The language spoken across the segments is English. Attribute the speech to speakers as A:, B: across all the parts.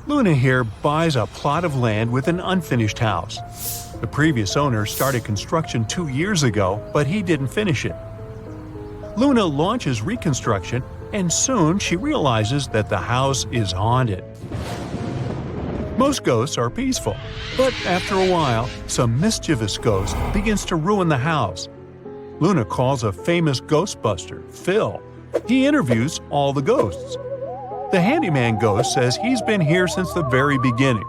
A: Luna here buys a plot of land with an unfinished house. The previous owner started construction 2 years ago, but he didn't finish it. Luna launches reconstruction, and soon she realizes that the house is haunted. Most ghosts are peaceful, but after a while, some mischievous ghost begins to ruin the house. Luna calls a famous ghostbuster, Phil. He interviews all the ghosts. The handyman ghost says he's been here since the very beginning,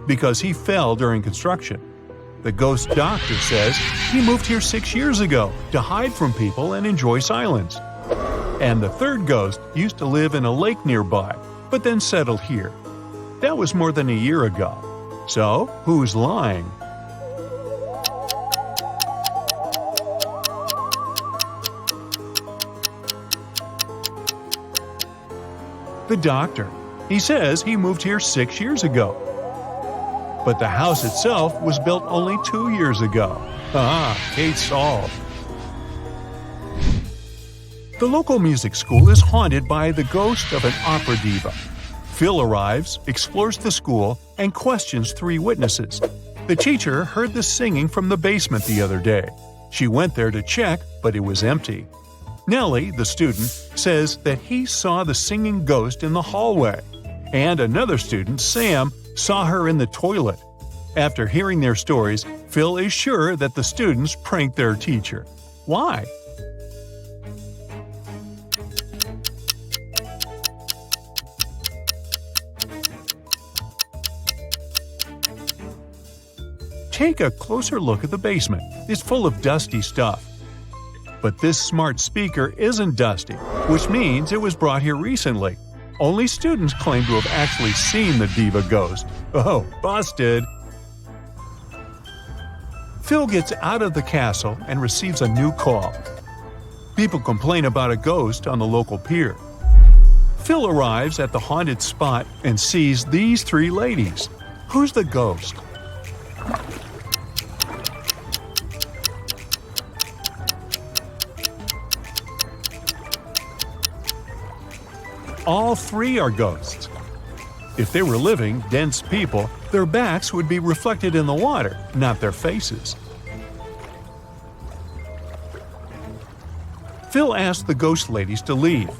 A: because he fell during construction. The ghost doctor says he moved here 6 years ago to hide from people and enjoy silence. And the third ghost used to live in a lake nearby, but then settled here. That was more than a year ago. So, who's lying? The doctor. He says he moved here 6 years ago. But the house itself was built only 2 years ago. Case solved. The local music school is haunted by the ghost of an opera diva. Phil arrives, explores the school, and questions 3 witnesses. The teacher heard the singing from the basement the other day. She went there to check, but it was empty. Nellie, the student, says that he saw the singing ghost in the hallway. And another student, Sam, saw her in the toilet. After hearing their stories, Phil is sure that the students pranked their teacher. Why? Take a closer look at the basement. It's full of dusty stuff. But this smart speaker isn't dusty, which means it was brought here recently. Only students claim to have actually seen the diva ghost. Oh, busted! Phil gets out of the castle and receives a new call. People complain about a ghost on the local pier. Phil arrives at the haunted spot and sees these 3 ladies. Who's the ghost? All 3 are ghosts. If they were living, dense people, their backs would be reflected in the water, not their faces. Phil asks the ghost ladies to leave.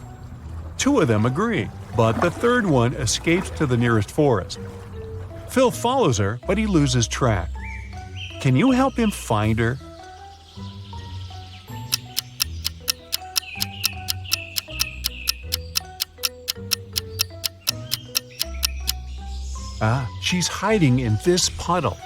A: 2 of them agree, but the third one escapes to the nearest forest. Phil follows her, but he loses track. Can you help him find her? She's hiding in this puddle.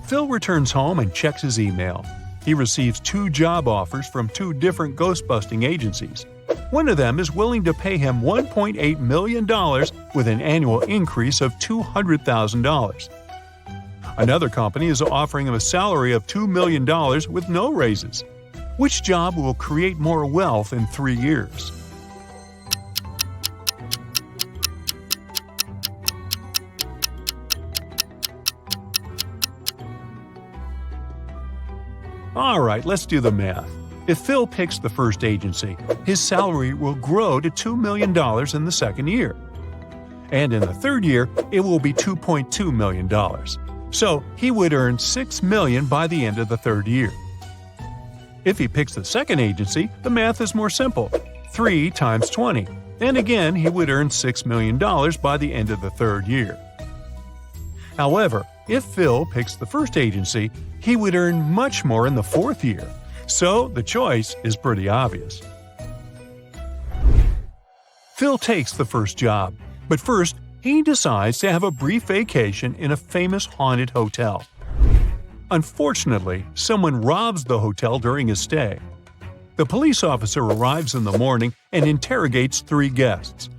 A: Phil returns home and checks his email. He receives 2 job offers from 2 different ghostbusting agencies. One of them is willing to pay him $1.8 million with an annual increase of $200,000. Another company is offering him a salary of $2 million with no raises. Which job will create more wealth in 3 years? Alright, let's do the math. If Phil picks the first agency, his salary will grow to $2 million in the second year. And in the third year, it will be $2.2 million. So he would earn $6 million by the end of the third year. If he picks the second agency, the math is more simple. 3 times 20. And again, he would earn $6 million by the end of the third year. However, if Phil picks the first agency, he would earn much more in the fourth year. So the choice is pretty obvious. Phil takes the first job, but first he decides to have a brief vacation in a famous haunted hotel. Unfortunately, someone robs the hotel during his stay. The police officer arrives in the morning and interrogates 3 guests.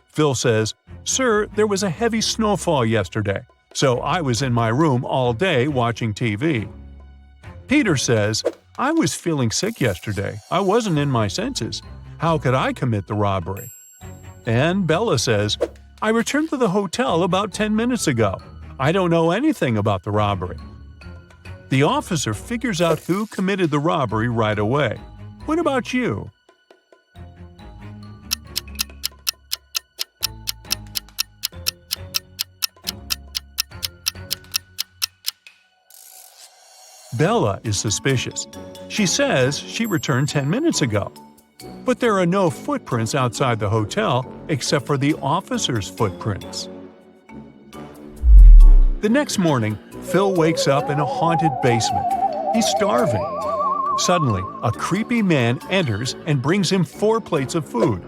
A: Phil says, "Sir, there was a heavy snowfall yesterday, so I was in my room all day watching TV." Peter says, "I was feeling sick yesterday. I wasn't in my senses. How could I commit the robbery?" And Bella says, "I returned to the hotel about 10 minutes ago. I don't know anything about the robbery." The officer figures out who committed the robbery right away. What about you? Bella is suspicious. She says she returned 10 minutes ago. But there are no footprints outside the hotel except for the officer's footprints. The next morning, Phil wakes up in a haunted basement. He's starving. Suddenly, a creepy man enters and brings him 4 plates of food.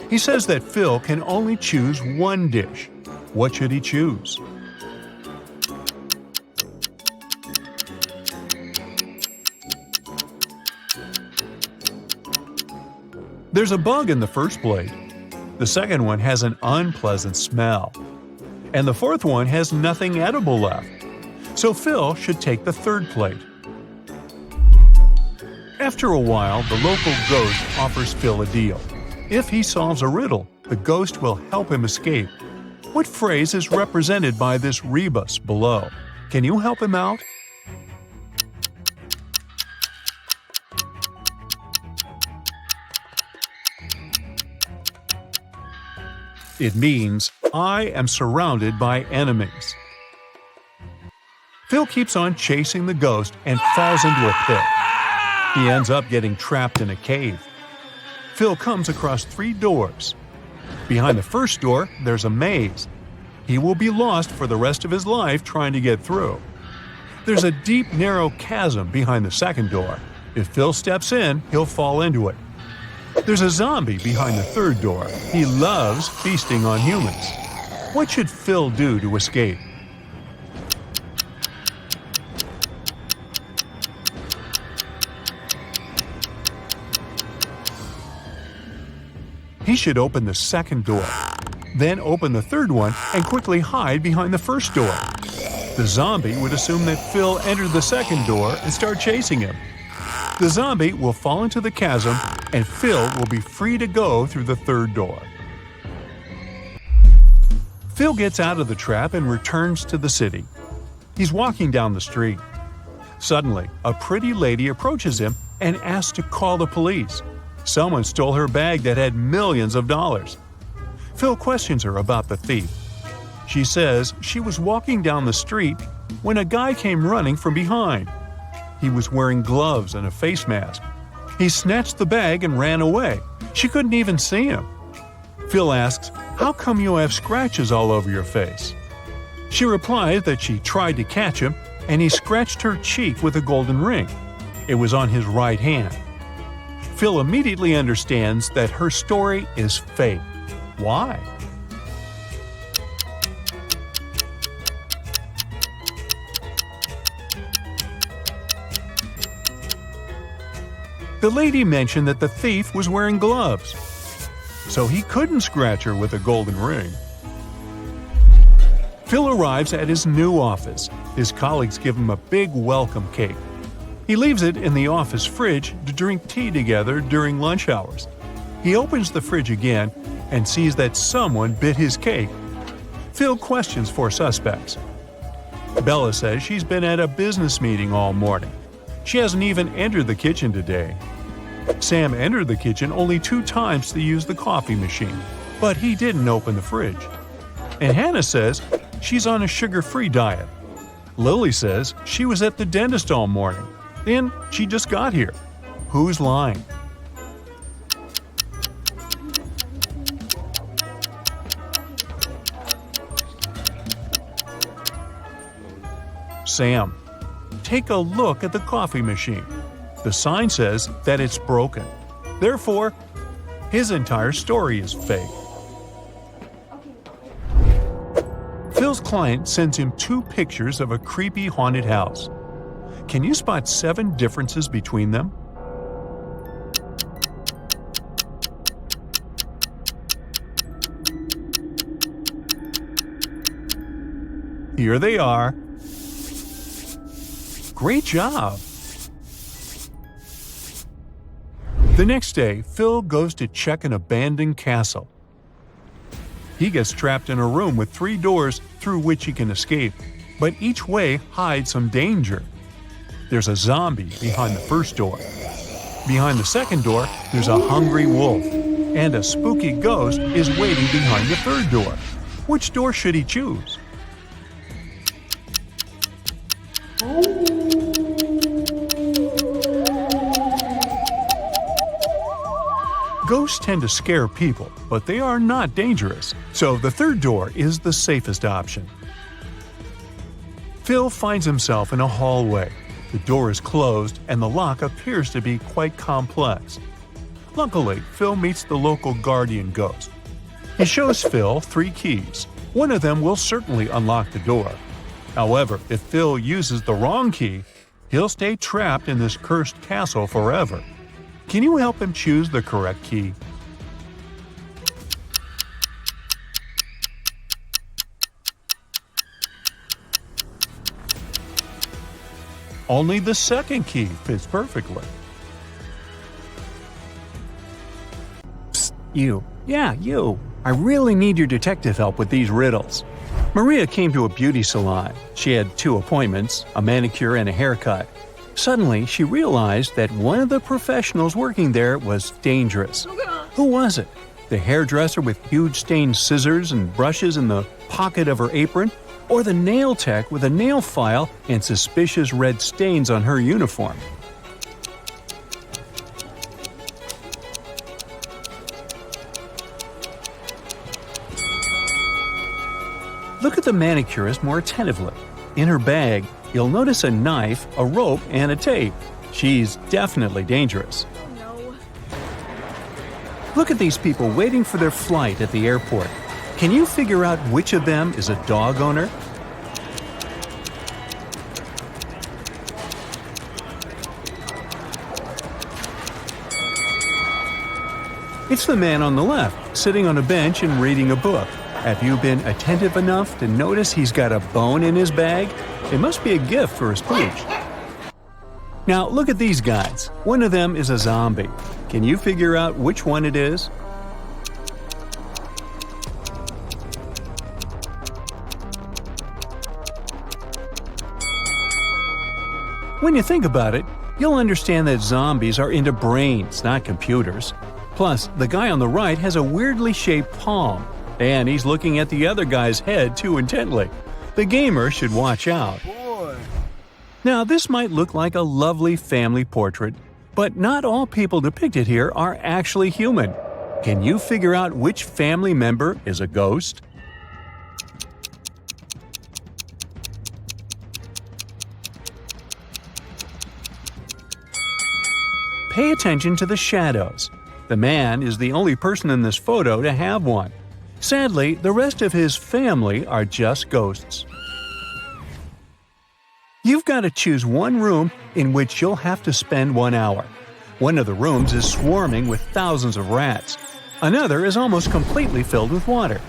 A: He says that Phil can only choose one dish. What should he choose? There's a bug in the first plate. The second one has an unpleasant smell. And the fourth one has nothing edible left. So Phil should take the third plate. After a while, the local ghost offers Phil a deal. If he solves a riddle, the ghost will help him escape. What phrase is represented by this rebus below? Can you help him out? It means, I am surrounded by enemies. Phil keeps on chasing the ghost and falls into a pit. He ends up getting trapped in a cave. Phil comes across 3 doors. Behind the first door, there's a maze. He will be lost for the rest of his life trying to get through. There's a deep, narrow chasm behind the second door. If Phil steps in, he'll fall into it. There's a zombie behind the third door. He loves feasting on humans. What should Phil do to escape? He should open the second door, then open the third one and quickly hide behind the first door. The zombie would assume that Phil entered the second door and start chasing him. The zombie will fall into the chasm and Phil will be free to go through the third door. Phil gets out of the trap and returns to the city. He's walking down the street. Suddenly, a pretty lady approaches him and asks to call the police. Someone stole her bag that had millions of dollars. Phil questions her about the thief. She says she was walking down the street when a guy came running from behind. He was wearing gloves and a face mask. He snatched the bag and ran away. She couldn't even see him. Phil asks, "How come you have scratches all over your face?" She replies that she tried to catch him and he scratched her cheek with a golden ring. It was on his right hand. Phil immediately understands that her story is fake. Why? The lady mentioned that the thief was wearing gloves, so he couldn't scratch her with a golden ring. Phil arrives at his new office. His colleagues give him a big welcome cake. He leaves it in the office fridge to drink tea together during lunch hours. He opens the fridge again and sees that someone bit his cake. Phil questions 4 suspects. Bella says she's been at a business meeting all morning. She hasn't even entered the kitchen today. Sam entered the kitchen only 2 times to use the coffee machine, but he didn't open the fridge. And Hannah says she's on a sugar-free diet. Lily says she was at the dentist all morning, and she just got here. Who's lying? Sam. Take a look at the coffee machine. The sign says that it's broken. Therefore, his entire story is fake. Phil's client sends him 2 pictures of a creepy haunted house. Can you spot 7 differences between them? Here they are. Great job! The next day, Phil goes to check an abandoned castle. He gets trapped in a room with 3 doors through which he can escape, but each way hides some danger. There's a zombie behind the first door. Behind the second door, there's a hungry wolf, and a spooky ghost is waiting behind the third door. Which door should he choose? Ghosts tend to scare people, but they are not dangerous, so the third door is the safest option. Phil finds himself in a hallway. The door is closed and the lock appears to be quite complex. Luckily, Phil meets the local guardian ghost. He shows Phil 3 keys. One of them will certainly unlock the door. However, if Phil uses the wrong key, he'll stay trapped in this cursed castle forever. Can you help him choose the correct key? Only the second key fits perfectly. Psst, you. Yeah, you. I really need your detective help with these riddles. Maria came to a beauty salon. She had 2 appointments, a manicure and a haircut. Suddenly, she realized that one of the professionals working there was dangerous. Who was it? The hairdresser with huge stained scissors and brushes in the pocket of her apron? Or the nail tech with a nail file and suspicious red stains on her uniform? Look at the manicurist more attentively. In her bag, you'll notice a knife, a rope, and a tape. She's definitely dangerous.
B: Oh, no.
A: Look at these people waiting for their flight at the airport. Can you figure out which of them is a dog owner? It's the man on the left, sitting on a bench and reading a book. Have you been attentive enough to notice he's got a bone in his bag? It must be a gift for his pooch. Now look at these guys. One of them is a zombie. Can you figure out which one it is? When you think about it, you'll understand that zombies are into brains, not computers. Plus, the guy on the right has a weirdly shaped palm, and he's looking at the other guy's head too intently. The gamer should watch out. Now, this might look like a lovely family portrait, but not all people depicted here are actually human. Can you figure out which family member is a ghost? Pay attention to the shadows. The man is the only person in this photo to have one. Sadly, the rest of his family are just ghosts. You've got to choose one room in which you'll have to spend 1 hour. One of the rooms is swarming with thousands of rats. Another is almost completely filled with water.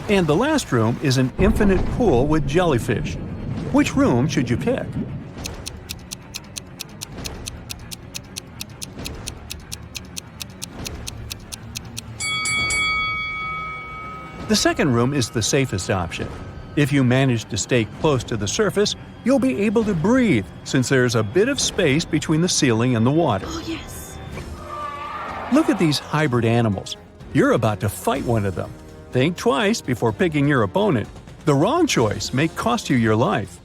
A: And the last room is an infinite pool with jellyfish. Which room should you pick? The second room is the safest option. If you manage to stay close to the surface, you'll be able to breathe since there's a bit of space between the ceiling and the water.
B: Oh, yes.
A: Look at these hybrid animals. You're about to fight one of them. Think twice before picking your opponent. The wrong choice may cost you your life.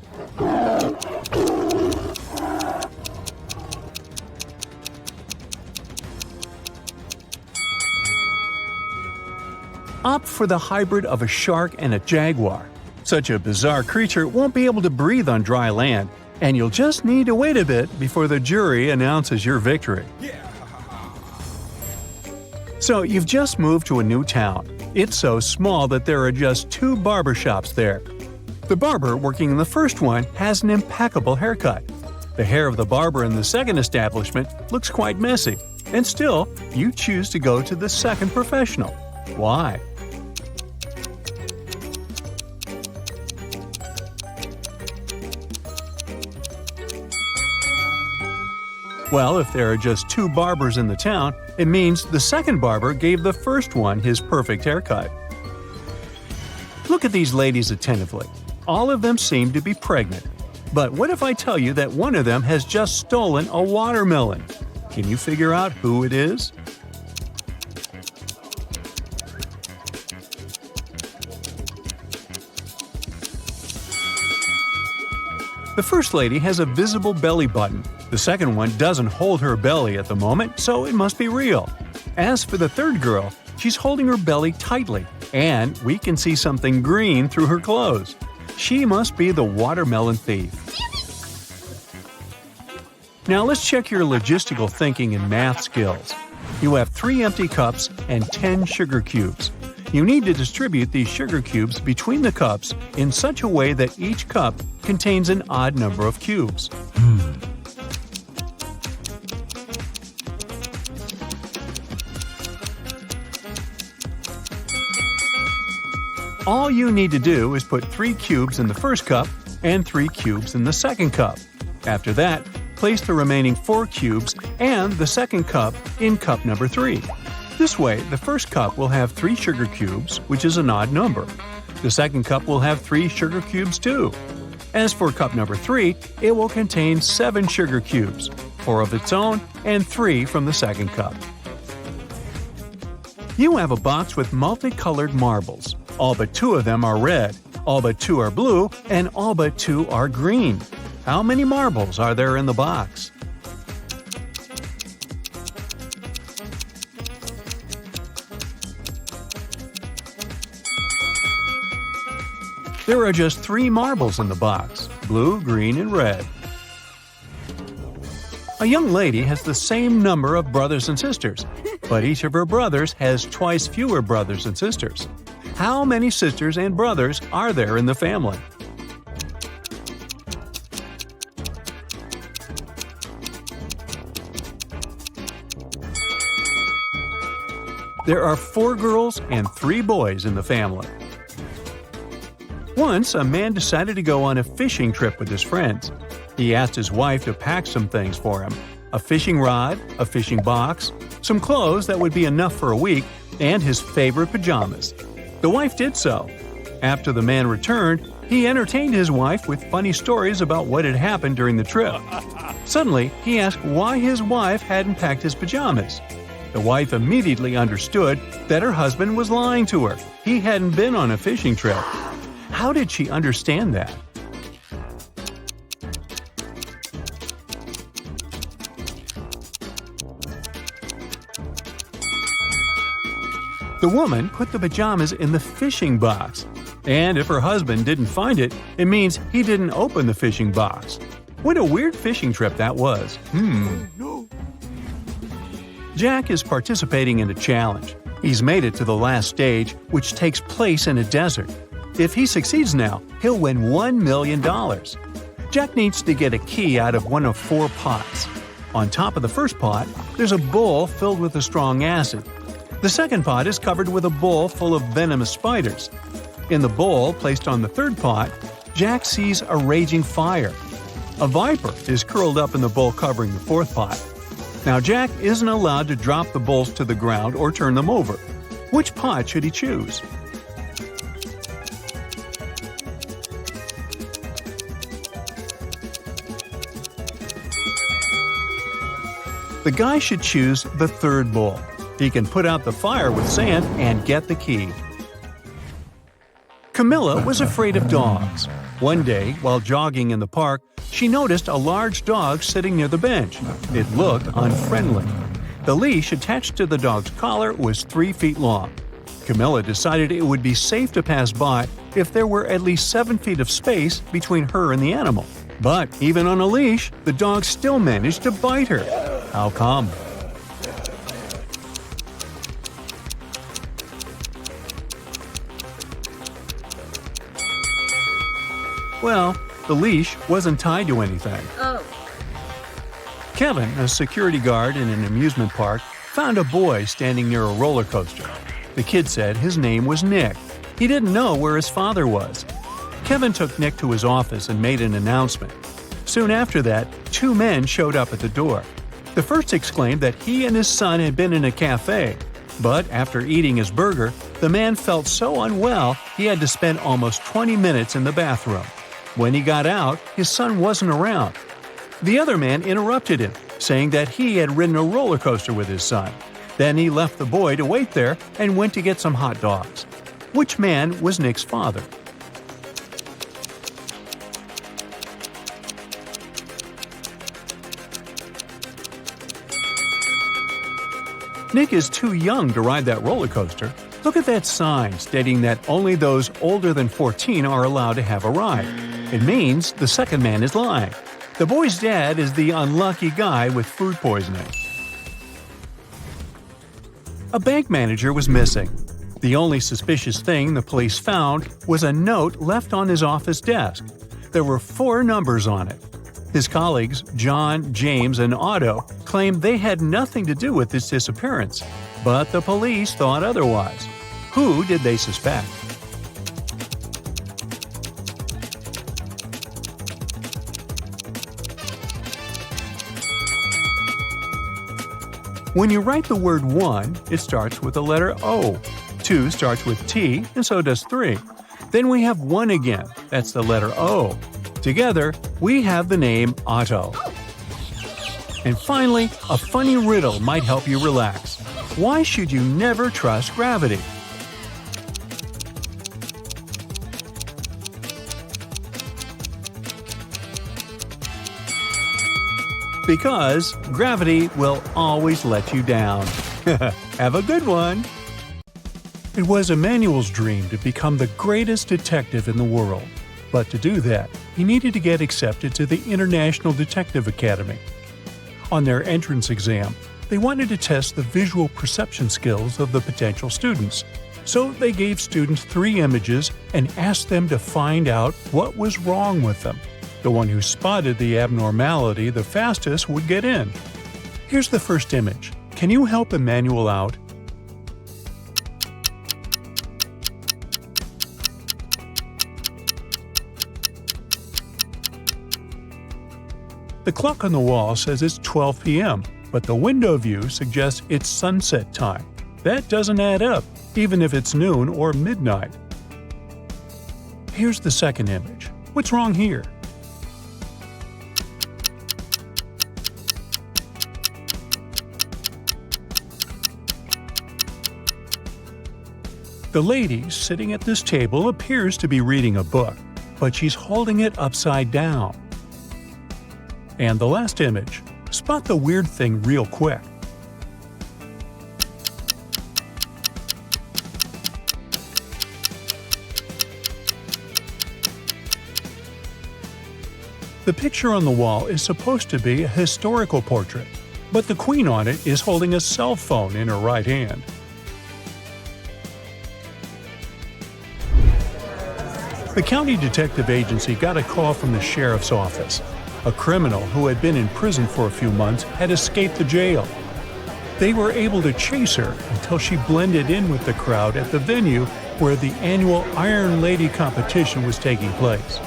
A: Opt for the hybrid of a shark and a jaguar. Such a bizarre creature won't be able to breathe on dry land, and you'll just need to wait a bit before the jury announces your victory. So you've just moved to a new town. It's so small that there are just 2 barbershops there. The barber working in the first one has an impeccable haircut. The hair of the barber in the second establishment looks quite messy, and still, you choose to go to the second professional. Why? Well, if there are just 2 barbers in the town, it means the second barber gave the first one his perfect haircut. Look at these ladies attentively. All of them seem to be pregnant. But what if I tell you that one of them has just stolen a watermelon? Can you figure out who it is? The first lady has a visible belly button. The second one doesn't hold her belly at the moment, so it must be real. As for the third girl, she's holding her belly tightly, and we can see something green through her clothes. She must be the watermelon thief. Now let's check your logistical thinking and math skills. You have 3 empty cups and 10 sugar cubes. You need to distribute these sugar cubes between the cups in such a way that each cup contains an odd number of cubes. All you need to do is put 3 cubes in the first cup and 3 cubes in the second cup. After that, place the remaining 4 cubes and the second cup in cup number 3. This way, the first cup will have 3 sugar cubes, which is an odd number. The second cup will have 3 sugar cubes too. As for cup number 3, it will contain 7 sugar cubes, 4 of its own and 3 from the second cup. You have a box with multicolored marbles. All but 2 of them are red, all but 2 are blue, and all but 2 are green. How many marbles are there in the box? There are just 3 marbles in the box: blue, green, and red. A young lady has the same number of brothers and sisters, but each of her brothers has twice fewer brothers and sisters. How many sisters and brothers are there in the family? There are 4 girls and 3 boys in the family. Once, a man decided to go on a fishing trip with his friends. He asked his wife to pack some things for him: a fishing rod, a fishing box, some clothes that would be enough for a week, and his favorite pajamas. The wife did so. After the man returned, he entertained his wife with funny stories about what had happened during the trip. Suddenly, he asked why his wife hadn't packed his pajamas. The wife immediately understood that her husband was lying to her. He hadn't been on a fishing trip. How did she understand that? The woman put the pajamas in the fishing box. And if her husband didn't find it, it means he didn't open the fishing box. What a weird fishing trip that was. Jack is participating in a challenge. He's made it to the last stage, which takes place in a desert. If he succeeds now, he'll win $1 million. Jack needs to get a key out of one of 4 pots. On top of the first pot, there's a bowl filled with a strong acid. The second pot is covered with a bowl full of venomous spiders. In the bowl placed on the third pot, Jack sees a raging fire. A viper is curled up in the bowl covering the fourth pot. Now Jack isn't allowed to drop the bowls to the ground or turn them over. Which pot should he choose? The guy should choose the third bowl. He can put out the fire with sand and get the key. Camilla was afraid of dogs. One day, while jogging in the park, she noticed a large dog sitting near the bench. It looked unfriendly. The leash attached to the dog's collar was 3 feet long. Camilla decided it would be safe to pass by if there were at least 7 feet of space between her and the animal. But even on a leash, the dog still managed to bite her. How come? Well, the leash wasn't tied to anything. Kevin, a security guard in an amusement park, found a boy standing near a roller coaster. The kid said his name was Nick. He didn't know where his father was. Kevin took Nick to his office and made an announcement. Soon after that, 2 men showed up at the door. The first exclaimed that he and his son had been in a cafe. But after eating his burger, the man felt so unwell he had to spend almost 20 minutes in the bathroom. When he got out, his son wasn't around. The other man interrupted him, saying that he had ridden a roller coaster with his son. Then he left the boy to wait there and went to get some hot dogs. Which man was Nick's father? Nick is too young to ride that roller coaster. Look at that sign stating that only those older than 14 are allowed to have a ride. It means the second man is lying. The boy's dad is the unlucky guy with food poisoning. A bank manager was missing. The only suspicious thing the police found was a note left on his office desk. There were 4 numbers on it. His colleagues, John, James, and Otto, claimed they had nothing to do with this disappearance, but the police thought otherwise. Who did they suspect? When you write the word 1, it starts with the letter O. 2 starts with T, and so does 3. Then we have 1 again. That's the letter O. Together, we have the name Otto. And finally, a funny riddle might help you relax. Why should you never trust gravity? Because gravity will always let you down. Have a good one! It was Emmanuel's dream to become the greatest detective in the world. But to do that, he needed to get accepted to the International Detective Academy. On their entrance exam, they wanted to test the visual perception skills of the potential students. So they gave students 3 images and asked them to find out what was wrong with them. The one who spotted the abnormality the fastest would get in. Here's the first image. Can you help Emmanuel out? The clock on the wall says it's 12 p.m., but the window view suggests it's sunset time. That doesn't add up, even if it's noon or midnight. Here's the second image. What's wrong here? The lady sitting at this table appears to be reading a book, but she's holding it upside down. And the last image. Spot the weird thing real quick. The picture on the wall is supposed to be a historical portrait, but the queen on it is holding a cell phone in her right hand. The county detective agency got a call from the sheriff's office. A criminal who had been in prison for a few months had escaped the jail. They were able to chase her until she blended in with the crowd at the venue where the annual Iron Lady competition was taking place.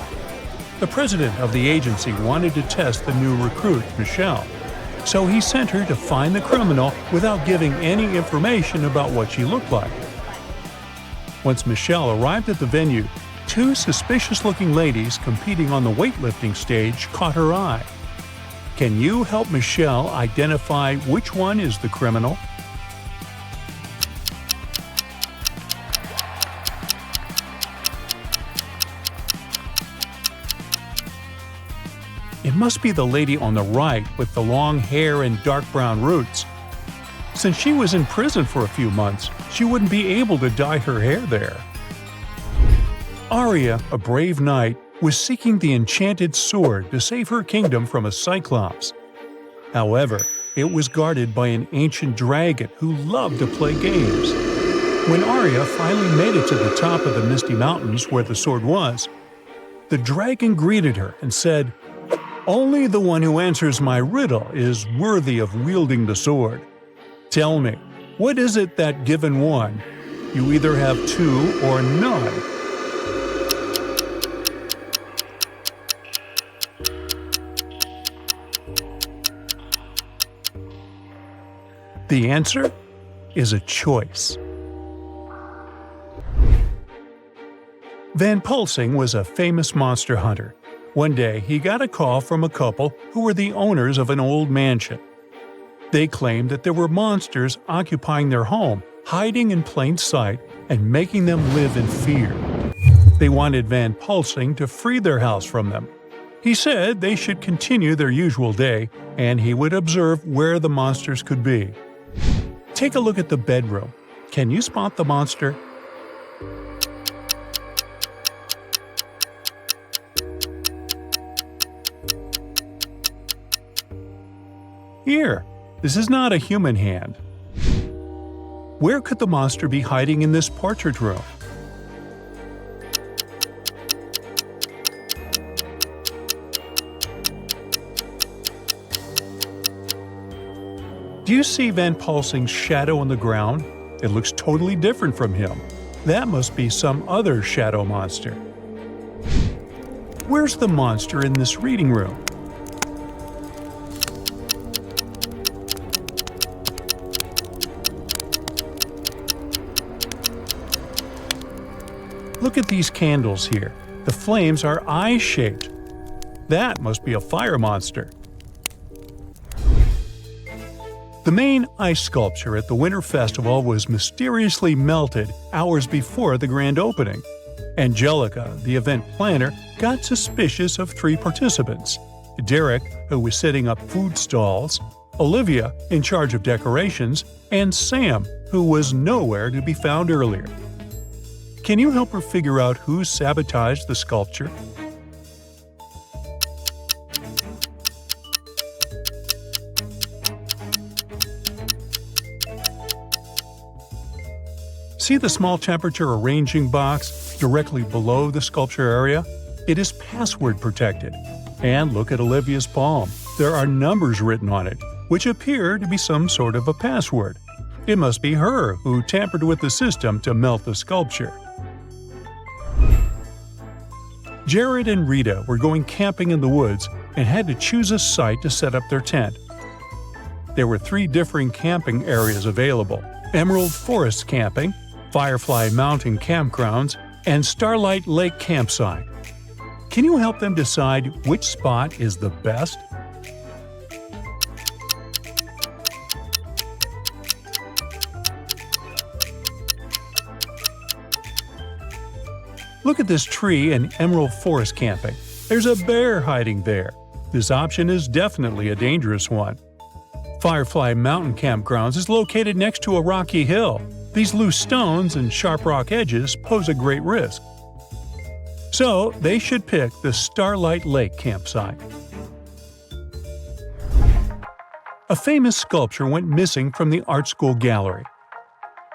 A: The president of the agency wanted to test the new recruit, Michelle, so he sent her to find the criminal without giving any information about what she looked like. Once Michelle arrived at the venue, 2 suspicious-looking ladies competing on the weightlifting stage caught her eye. Can you help Michelle identify which one is the criminal? It must be the lady on the right with the long hair and dark brown roots. Since she was in prison for a few months, she wouldn't be able to dye her hair there. Arya, a brave knight, was seeking the enchanted sword to save her kingdom from a cyclops. However, it was guarded by an ancient dragon who loved to play games. When Arya finally made it to the top of the Misty Mountains where the sword was, the dragon greeted her and said, "Only the one who answers my riddle is worthy of wielding the sword. Tell me, what is it that given one, you either have 2 or none?" The answer is a choice. Van Pulsing was a famous monster hunter. One day, he got a call from a couple who were the owners of an old mansion. They claimed that there were monsters occupying their home, hiding in plain sight and making them live in fear. They wanted Van Pulsing to free their house from them. He said they should continue their usual day, and he would observe where the monsters could be. Take a look at the bedroom. Can you spot the monster? Here, this is not a human hand. Where could the monster be hiding in this portrait room? Do you see Van Pulsing's shadow on the ground? It looks totally different from him. That must be some other shadow monster. Where's the monster in this reading room? Look at these candles here. The flames are eye-shaped. That must be a fire monster. The main ice sculpture at the Winter Festival was mysteriously melted hours before the grand opening. Angelica, the event planner, got suspicious of 3 participants: Derek, who was setting up food stalls, Olivia, in charge of decorations, and Sam, who was nowhere to be found earlier. Can you help her figure out who sabotaged the sculpture? See the small temperature arranging box directly below the sculpture area? It is password protected. And look at Olivia's palm. There are numbers written on it, which appear to be some sort of a password. It must be her who tampered with the system to melt the sculpture. Jared and Rita were going camping in the woods and had to choose a site to set up their tent. There were 3 differing camping areas available: Emerald Forest Camping, Firefly Mountain Campgrounds, and Starlight Lake Campsite. Can you help them decide which spot is the best? Look at this tree in Emerald Forest Camping. There's a bear hiding there. This option is definitely a dangerous one. Firefly Mountain Campgrounds is located next to a rocky hill. These loose stones and sharp rock edges pose a great risk. So they should pick the Starlight Lake Campsite. A famous sculpture went missing from the art school gallery.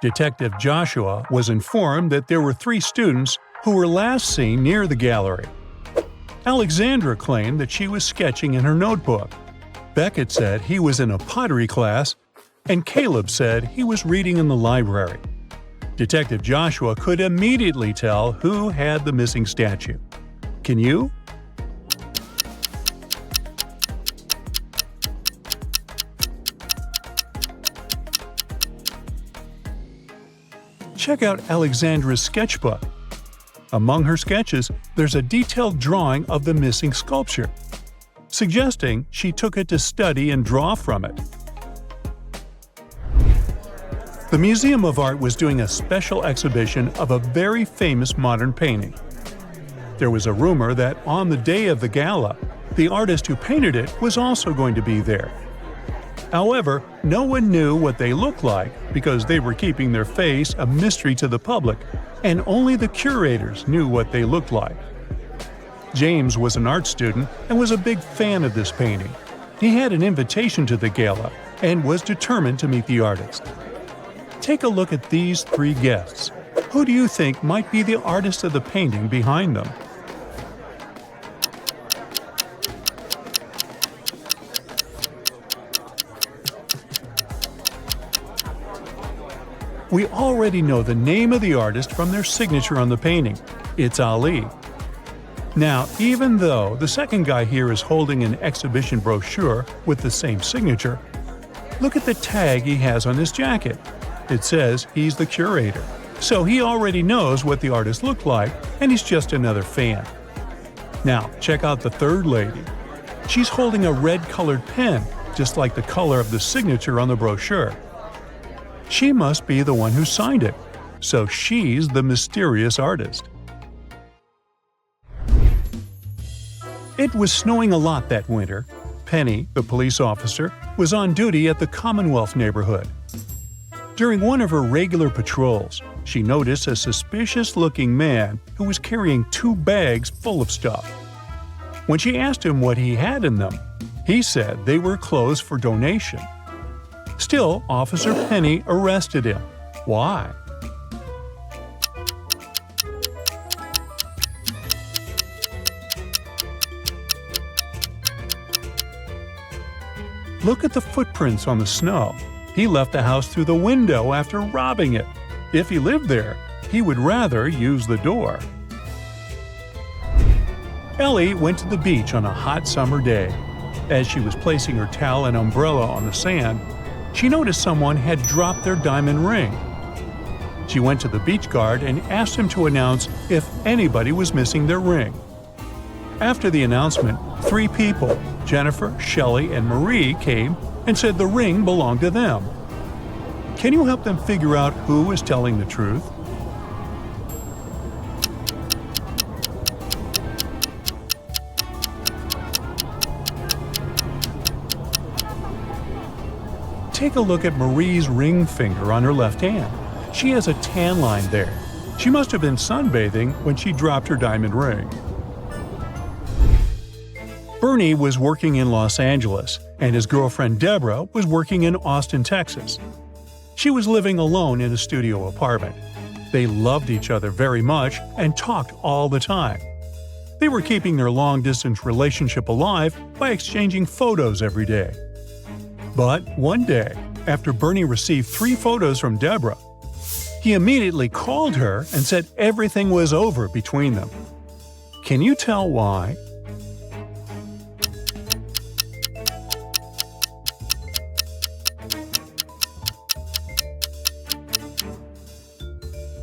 A: Detective Joshua was informed that there were 3 students who were last seen near the gallery. Alexandra claimed that she was sketching in her notebook. Beckett said he was in a pottery class, and Caleb said he was reading in the library. Detective Joshua could immediately tell who had the missing statue. Can you? Check out Alexandra's sketchbook. Among her sketches, there's a detailed drawing of the missing sculpture, suggesting she took it to study and draw from it. The Museum of Art was doing a special exhibition of a very famous modern painting. There was a rumor that on the day of the gala, the artist who painted it was also going to be there. However, no one knew what they looked like because they were keeping their face a mystery to the public, and only the curators knew what they looked like. James was an art student and was a big fan of this painting. He had an invitation to the gala and was determined to meet the artist. Take a look at these 3 guests. Who do you think might be the artist of the painting behind them? We already know the name of the artist from their signature on the painting. It's Ali. Now, even though the second guy here is holding an exhibition brochure with the same signature, look at the tag he has on his jacket. It says he's the curator, so he already knows what the artist looked like, and he's just another fan. Now, check out the third lady. She's holding a red-colored pen, just like the color of the signature on the brochure. She must be the one who signed it, so she's the mysterious artist. It was snowing a lot that winter. Penny, the police officer, was on duty at the Commonwealth neighborhood. During one of her regular patrols, she noticed a suspicious-looking man who was carrying 2 bags full of stuff. When she asked him what he had in them, he said they were clothes for donation. Still, Officer Penny arrested him. Why? Look at the footprints on the snow. He left the house through the window after robbing it. If he lived there, he would rather use the door. Ellie went to the beach on a hot summer day. As she was placing her towel and umbrella on the sand, she noticed someone had dropped their diamond ring. She went to the beach guard and asked him to announce if anybody was missing their ring. After the announcement, 3 people, Jennifer, Shelley, and Marie, came and said the ring belonged to them. Can you help them figure out who is telling the truth? Take a look at Marie's ring finger on her left hand. She has a tan line there. She must have been sunbathing when she dropped her diamond ring. Bernie was working in Los Angeles, and his girlfriend Deborah was working in Austin, Texas. She was living alone in a studio apartment. They loved each other very much and talked all the time. They were keeping their long-distance relationship alive by exchanging photos every day. But one day, after Bernie received 3 photos from Deborah, he immediately called her and said everything was over between them. Can you tell why?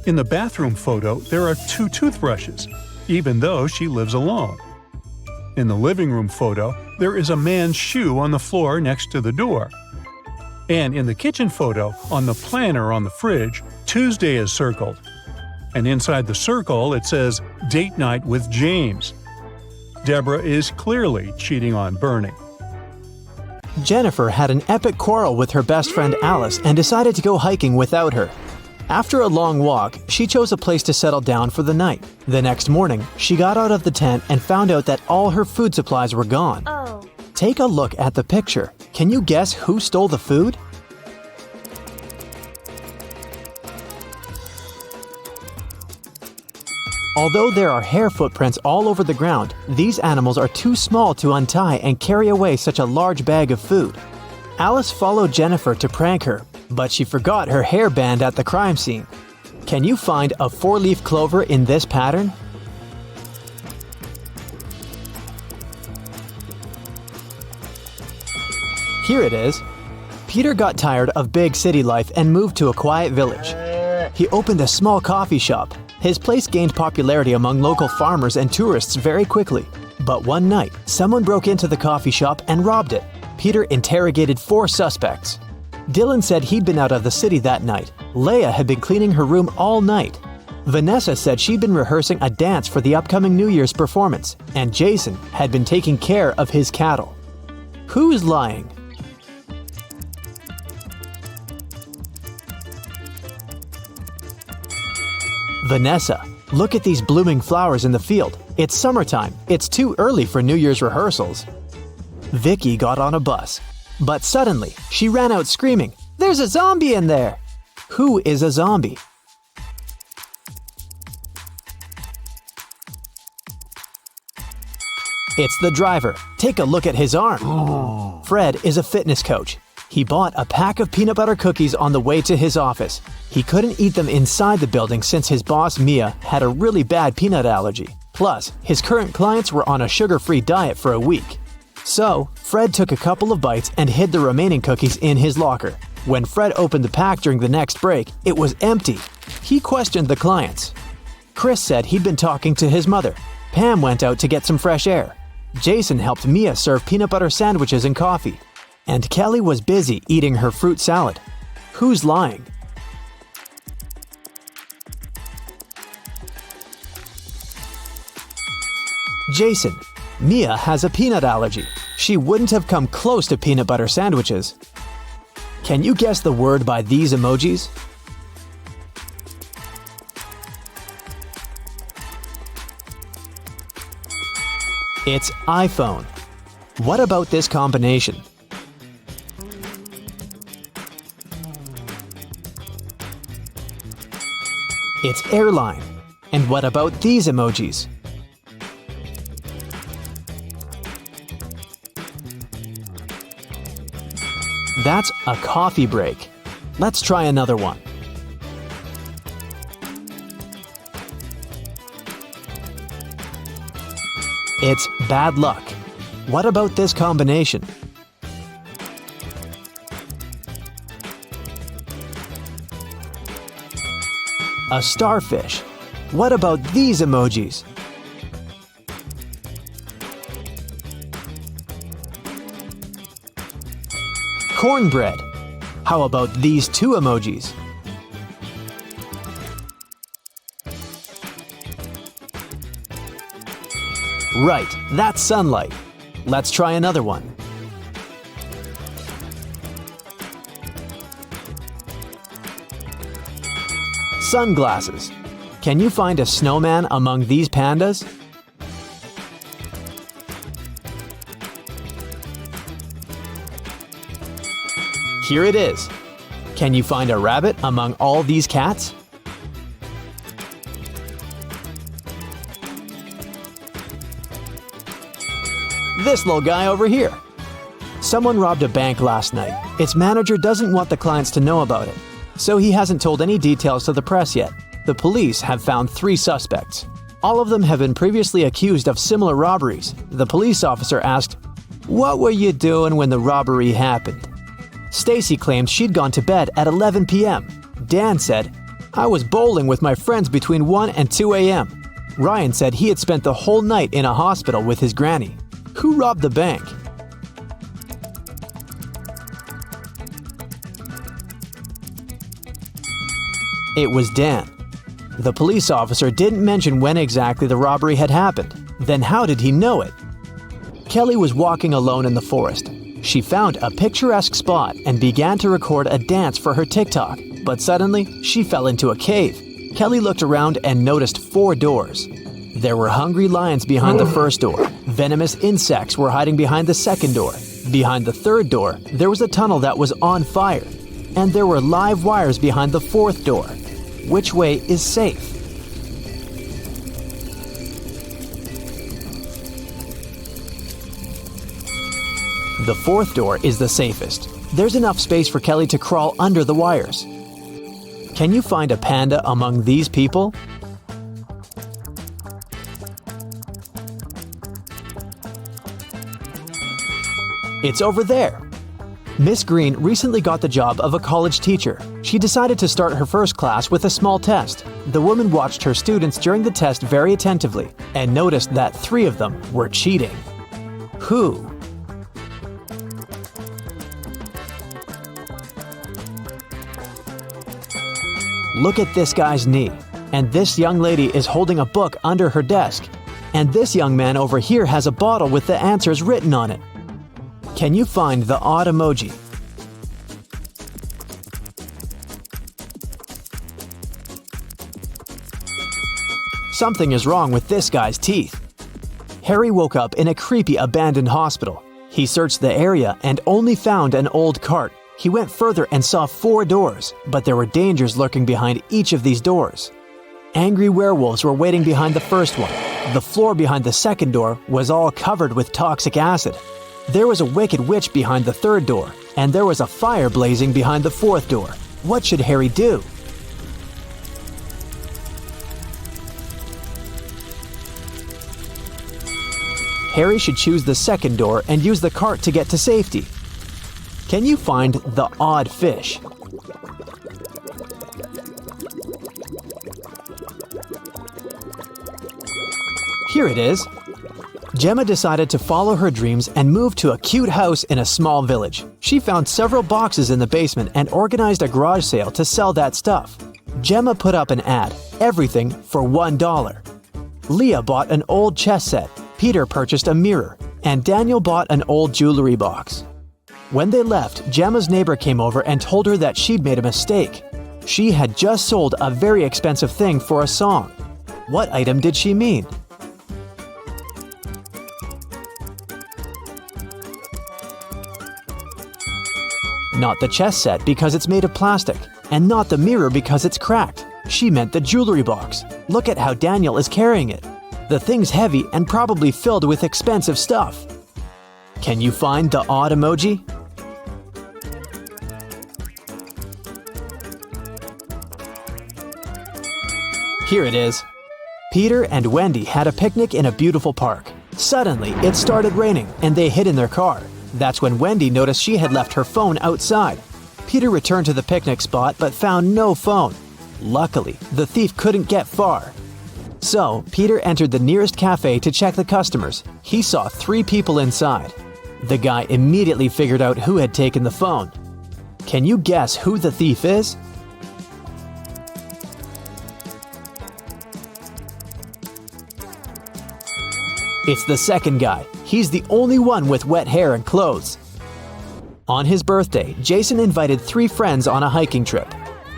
A: In the bathroom photo, there are 2 toothbrushes, even though she lives alone. In the living room photo, there is a man's shoe on the floor next to the door. And in the kitchen photo, on the planner on the fridge, Tuesday is circled. And inside the circle, it says, "Date night with James." Deborah is clearly cheating on Bernie.
B: Jennifer had an epic quarrel with her best friend Alice and decided to go hiking without her. After a long walk, she chose a place to settle down for the night. The next morning, she got out of the tent and found out that all her food supplies were gone.
C: Oh.
B: Take a look at the picture. Can you guess who stole the food? Although there are hair footprints all over the ground, these animals are too small to untie and carry away such a large bag of food. Alice followed Jennifer to prank her, but she forgot her hairband at the crime scene. Can you find a 4-leaf clover in this pattern? Here it is. Peter got tired of big city life and moved to a quiet village. He opened a small coffee shop. His place gained popularity among local farmers and tourists very quickly. But one night, someone broke into the coffee shop and robbed it. Peter interrogated 4 suspects. Dylan said he'd been out of the city that night. Leia had been cleaning her room all night. Vanessa said she'd been rehearsing a dance for the upcoming New Year's performance, and Jason had been taking care of his cattle. Who's lying? Vanessa, look at these blooming flowers in the field. It's summertime. It's too early for New Year's rehearsals. Vicky got on a bus. But suddenly, she ran out screaming, "There's a zombie in there!" Who is a zombie? It's the driver. Take a look at his arm. Fred is a fitness coach. He bought a pack of peanut butter cookies on the way to his office. He couldn't eat them inside the building since his boss, Mia, had a really bad peanut allergy. Plus, his current clients were on a sugar-free diet for a week. So, Fred took a couple of bites and hid the remaining cookies in his locker. When Fred opened the pack during the next break, it was empty. He questioned the clients. Chris said he'd been talking to his mother. Pam went out to get some fresh air. Jason helped Mia serve peanut butter sandwiches and coffee. And Kelly was busy eating her fruit salad. Who's lying? Jason. Mia has a peanut allergy. She wouldn't have come close to peanut butter sandwiches. Can you guess the word by these emojis? It's iPhone. What about this combination? It's airline. And what about these emojis? That's a coffee break. Let's try another one. It's bad luck. What about this combination? A starfish. What about these emojis? Cornbread. How about these two emojis? Right, that's sunlight. Let's try another one. Sunglasses. Can you find a snowman among these pandas? Here it is. Can you find a rabbit among all these cats? This little guy over here. Someone robbed a bank last night. Its manager doesn't want the clients to know about it, so he hasn't told any details to the press yet. The police have found 3 suspects. All of them have been previously accused of similar robberies. The police officer asked, "What were you doing when the robbery happened?" Stacy claimed she'd gone to bed at 11 p.m. Dan said, "I was bowling with my friends between 1 and 2 a.m. Ryan said he had spent the whole night in a hospital with his granny. Who robbed the bank? It was Dan. The police officer didn't mention when exactly the robbery had happened. Then how did he know it? Kelly was walking alone in the forest. She found a picturesque spot and began to record a dance for her TikTok, but suddenly she fell into a cave. Kelly looked around and noticed 4 doors. There were hungry lions behind the first door. Venomous insects were hiding behind the second door. Behind the third door, there was a tunnel that was on fire. And there were live wires behind the fourth door. Which way is safe? The fourth door is the safest. There's enough space for Kelly to crawl under the wires. Can you find a panda among these people? It's over there. Miss Green recently got the job of a college teacher. She decided to start her first class with a small test. The woman watched her students during the test very attentively and noticed that 3 of them were cheating. Who? Look at this guy's knee. And this young lady is holding a book under her desk. And this young man over here has a bottle with the answers written on it. Can you find the odd emoji? Something is wrong with this guy's teeth. Harry woke up in a creepy abandoned hospital. He searched the area and only found an old cart. He went further and saw 4 doors, but there were dangers lurking behind each of these doors. Angry werewolves were waiting behind the first one. The floor behind the second door was all covered with toxic acid. There was a wicked witch behind the third door, and there was a fire blazing behind the fourth door. What should Harry do? Harry should choose the second door and use the cart to get to safety. Can you find the odd fish? Here it is. Gemma decided to follow her dreams and move to a cute house in a small village. She found several boxes in the basement and organized a garage sale to sell that stuff. Gemma put up an ad, everything for $1. Leah bought an old chess set, Peter purchased a mirror, and Daniel bought an old jewelry box. When they left, Gemma's neighbor came over and told her that she'd made a mistake. She had just sold a very expensive thing for a song. What item did she mean? Not the chess set because it's made of plastic, and not the mirror because it's cracked. She meant the jewelry box. Look at how Daniel is carrying it. The thing's heavy and probably filled with expensive stuff. Can you find the odd emoji? Here it is. Peter and Wendy had a picnic in a beautiful park. Suddenly, it started raining and they hid in their car. That's when Wendy noticed she had left her phone outside. Peter returned to the picnic spot but found no phone. Luckily, the thief couldn't get far. So, Peter entered the nearest cafe to check the customers. He saw 3 people inside. The guy immediately figured out who had taken the phone. Can you guess who the thief is? It's the second guy. He's the only one with wet hair and clothes. On his birthday, Jason invited 3 friends on a hiking trip.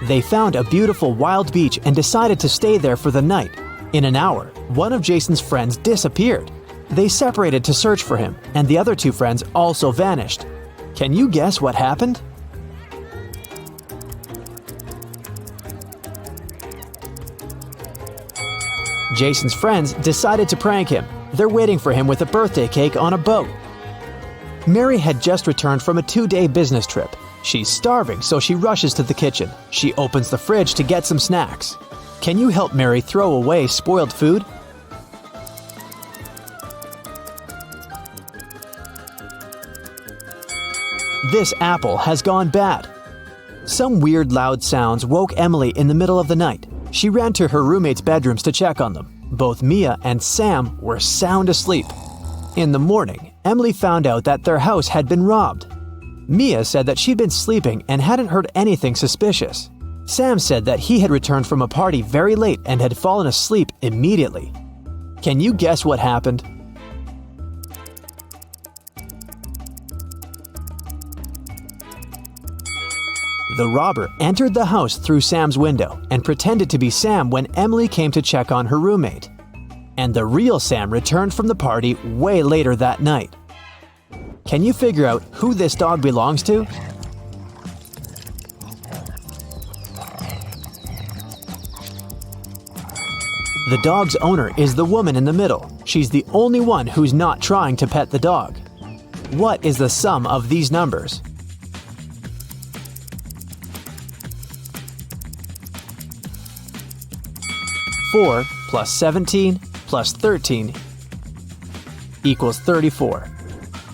B: They found a beautiful wild beach and decided to stay there for the night. In an hour, one of Jason's friends disappeared. They separated to search for him, and the other 2 friends also vanished. Can you guess what happened? Jason's friends decided to prank him. They're waiting for him with a birthday cake on a boat. Mary had just returned from a 2-day business trip. She's starving, so she rushes to the kitchen. She opens the fridge to get some snacks. Can you help Mary throw away spoiled food? This apple has gone bad. Some weird loud sounds woke Emily in the middle of the night. She ran to her roommates' bedrooms to check on them. Both Mia and Sam were sound asleep. In the morning, Emily found out that their house had been robbed. Mia said that she'd been sleeping and hadn't heard anything suspicious. Sam said that he had returned from a party very late and had fallen asleep immediately. Can you guess what happened? The robber entered the house through Sam's window and pretended to be Sam when Emily came to check on her roommate. And the real Sam returned from the party way later that night. Can you figure out who this dog belongs to? The dog's owner is the woman in the middle. She's the only one who's not trying to pet the dog. What is the sum of these numbers? Four plus 17 plus 13 equals 34.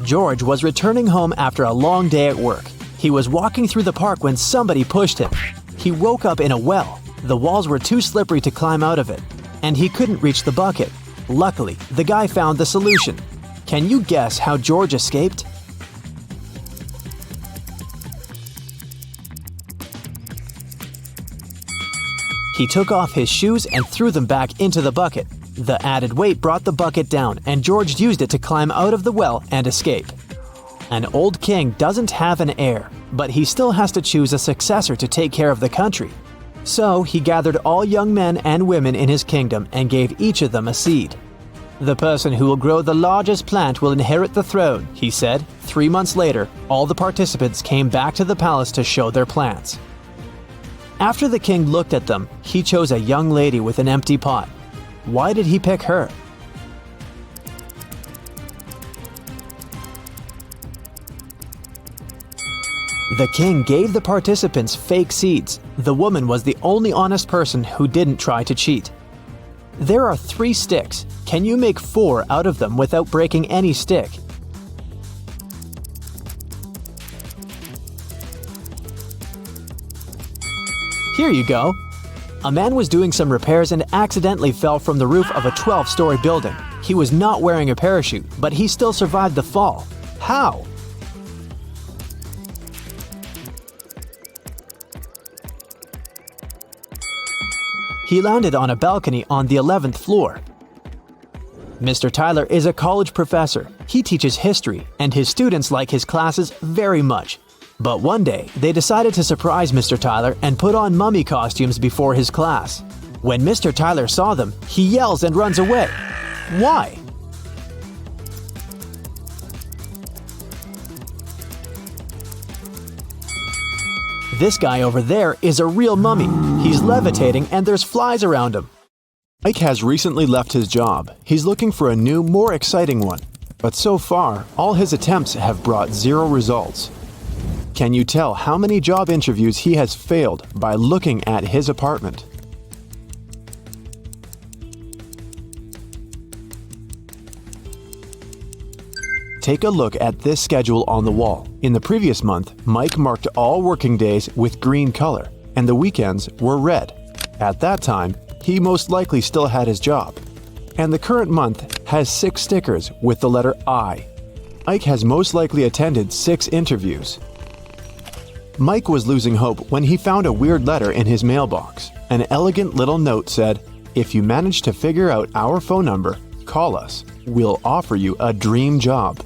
B: George was returning home after a long day at work. He was walking through the park when somebody pushed him. He woke up in a well. The walls were too slippery to climb out of it, and he couldn't reach the bucket. Luckily, the guy found the solution. Can you guess how George escaped? He took off his shoes and threw them back into the bucket. The added weight brought the bucket down, and George used it to climb out of the well and escape. An old king doesn't have an heir, but he still has to choose a successor to take care of the country. So he gathered all young men and women in his kingdom and gave each of them a seed. The person who will grow the largest plant will inherit the throne, he said. 3 months later, all the participants came back to the palace to show their plants. After the king looked at them, he chose a young lady with an empty pot. Why did he pick her? The king gave the participants fake seeds. The woman was the only honest person who didn't try to cheat. There are 3 sticks. Can you make 4 out of them without breaking any stick? Here you go. A man was doing some repairs and accidentally fell from the roof of a 12-story building. He was not wearing a parachute, but he still survived the fall. How? He landed on a balcony on the 11th floor. Mr. Tyler is a college professor. He teaches history, and his students like his classes very much. But one day, they decided to surprise Mr. Tyler and put on mummy costumes before his class. When Mr. Tyler saw them, he yells and runs away. Why? This guy over there is a real mummy. He's levitating and there's flies around him. Mike has recently left his job. He's looking for a new, more exciting one. But so far, all his attempts have brought 0 results. Can you tell how many job interviews he has failed by looking at his apartment? Take a look at this schedule on the wall. In the previous month, Mike marked all working days with green color, and the weekends were red. At that time, he most likely still had his job. And the current month has 6 stickers with the letter I. Ike has most likely attended 6 interviews. Mike was losing hope when he found a weird letter in his mailbox. An elegant little note said, "If you manage to figure out our phone number, call us. We'll offer you a dream job."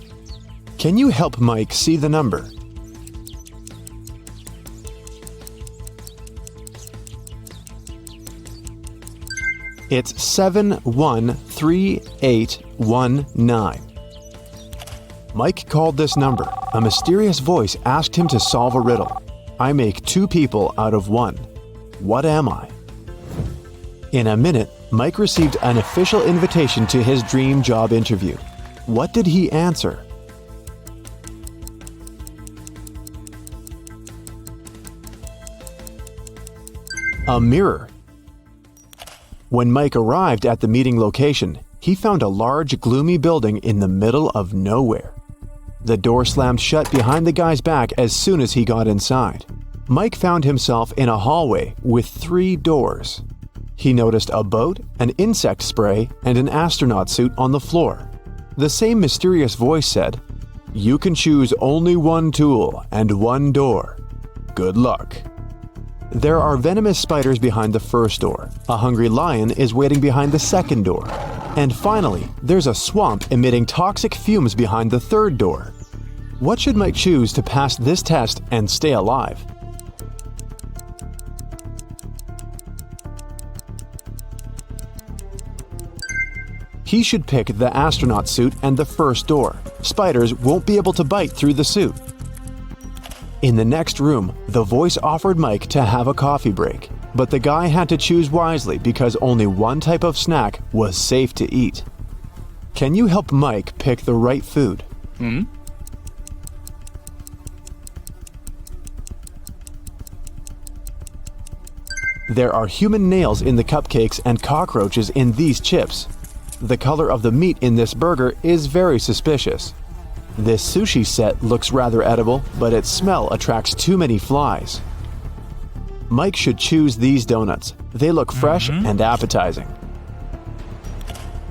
B: Can you help Mike see the number? It's 713819. Mike called this number. A mysterious voice asked him to solve a riddle. I make 2 people out of 1. What am I? In a minute, Mike received an official invitation to his dream job interview. What did he answer? A mirror. When Mike arrived at the meeting location, he found a large, gloomy building in the middle of nowhere. The door slammed shut behind the guy's back as soon as he got inside. Mike found himself in a hallway with 3 doors. He noticed a boat, an insect spray, and an astronaut suit on the floor. The same mysterious voice said, "You can choose only 1 tool and 1 door. Good luck." There are venomous spiders behind the first door. A hungry lion is waiting behind the second door. And finally, there's a swamp emitting toxic fumes behind the third door. What should Mike choose to pass this test and stay alive? He should pick the astronaut suit and the first door. Spiders won't be able to bite through the suit. In the next room, the voice offered Mike to have a coffee break, but the guy had to choose wisely because only 1 type of snack was safe to eat. Can you help Mike pick the right food? There are human nails in the cupcakes and cockroaches in these chips. The color of the meat in this burger is very suspicious. This sushi set looks rather edible, but its smell attracts too many flies. Mike should choose these donuts. They look fresh and appetizing.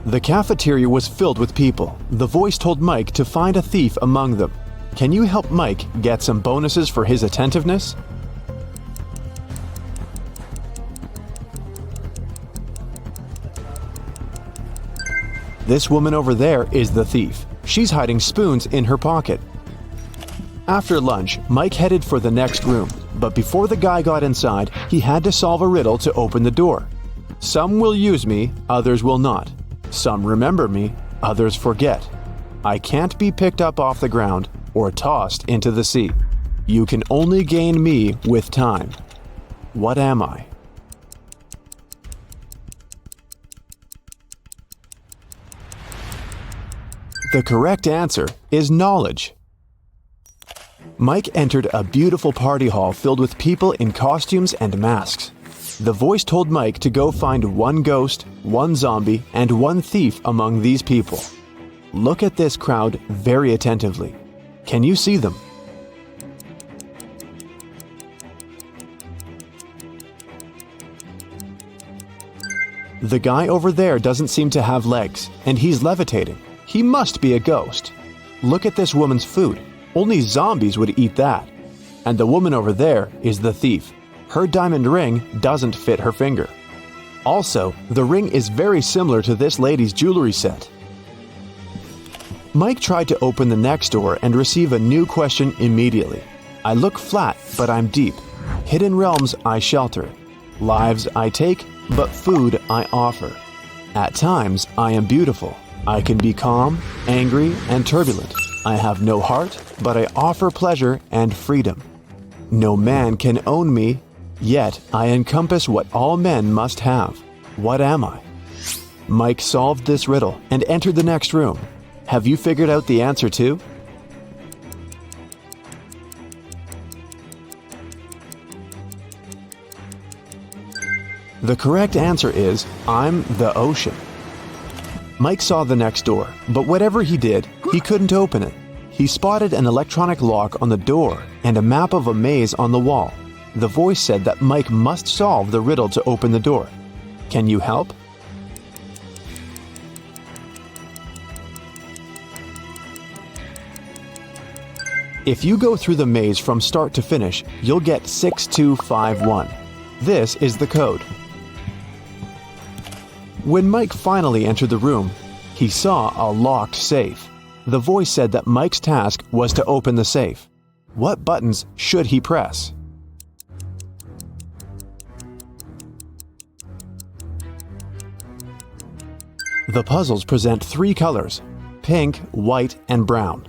B: The cafeteria was filled with people. The voice told Mike to find a thief among them. Can you help Mike get some bonuses for his attentiveness? This woman over there is the thief. She's hiding spoons in her pocket. After lunch, Mike headed for the next room, but before the guy got inside, he had to solve a riddle to open the door. Some will use me, others will not. Some remember me, others forget. I can't be picked up off the ground or tossed into the sea. You can only gain me with time. What am I? The correct answer is knowledge. Mike entered a beautiful party hall filled with people in costumes and masks. The voice told Mike to go find 1 ghost, 1 zombie, and 1 thief among these people. Look at this crowd very attentively. Can you see them? The guy over there doesn't seem to have legs, and he's levitating. He must be a ghost. Look at this woman's food. Only zombies would eat that. And the woman over there is the thief. Her diamond ring doesn't fit her finger. Also, the ring is very similar to this lady's jewelry set. Mike tried to open the next door and receive a new question immediately. I look flat, but I'm deep. Hidden realms I shelter. Lives I take, but food I offer. At times I am beautiful. I can be calm, angry, and turbulent. I have no heart, but I offer pleasure and freedom. No man can own me, yet I encompass what all men must have. What am I? Mike solved this riddle and entered the next room. Have you figured out the answer too? The correct answer is, I'm the ocean. Mike saw the next door, but whatever he did, he couldn't open it. He spotted an electronic lock on the door and a map of a maze on the wall. The voice said that Mike must solve the riddle to open the door. Can you help? If you go through the maze from start to finish, you'll get 6251. This is the code. When Mike finally entered the room, he saw a locked safe. The voice said that Mike's task was to open the safe. What buttons should he press? The puzzles present 3 colors: pink, white, and brown.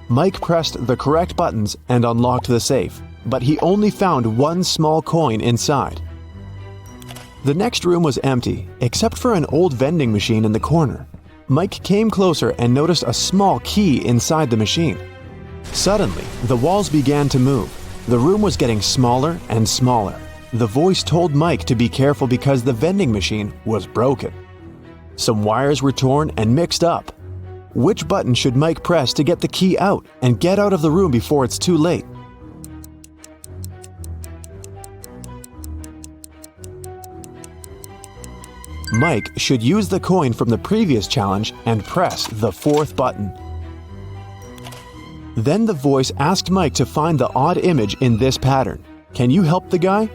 B: Mike pressed the correct buttons and unlocked the safe, but he only found 1 small coin inside. The next room was empty, except for an old vending machine in the corner. Mike came closer and noticed a small key inside the machine. Suddenly, the walls began to move. The room was getting smaller and smaller. The voice told Mike to be careful because the vending machine was broken. Some wires were torn and mixed up. Which button should Mike press to get the key out and get out of the room before it's too late? Mike should use the coin from the previous challenge and press the 4th button. Then the voice asked Mike to find the odd image in this pattern. Can you help the guy?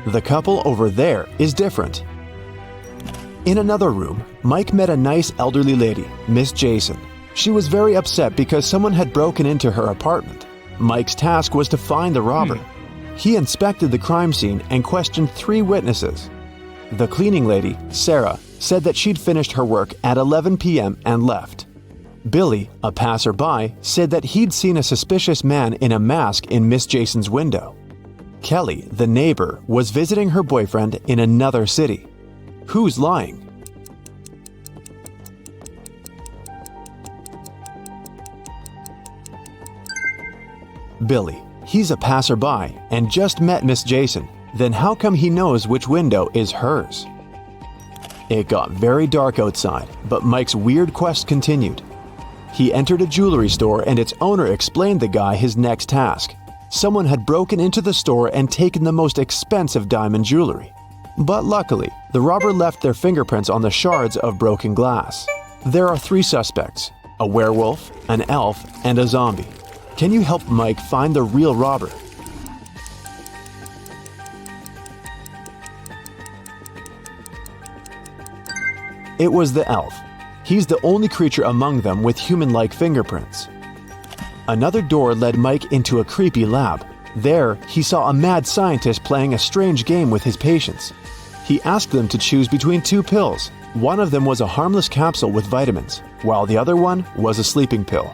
B: The couple over there is different. In another room, Mike met a nice elderly lady, Miss Jason. She was very upset because someone had broken into her apartment. Mike's task was to find the robber. He inspected the crime scene and questioned 3 witnesses. The cleaning lady, Sarah, said that she'd finished her work at 11 p.m. and left. Billy, a passerby, said that he'd seen a suspicious man in a mask in Miss Jason's window. Kelly, the neighbor, was visiting her boyfriend in another city. Who's lying? Billy. He's a passerby and just met Miss Jason. Then how come he knows which window is hers? It got very dark outside, but Mike's weird quest continued. He entered a jewelry store and its owner explained the guy his next task. Someone had broken into the store and taken the most expensive diamond jewelry. But luckily, the robber left their fingerprints on the shards of broken glass. There are 3 suspects: a werewolf, an elf, and a zombie. Can you help Mike find the real robber? It was the elf. He's the only creature among them with human-like fingerprints. Another door led Mike into a creepy lab. There, he saw a mad scientist playing a strange game with his patients. He asked them to choose between 2 pills. One of them was a harmless capsule with vitamins, while the other one was a sleeping pill.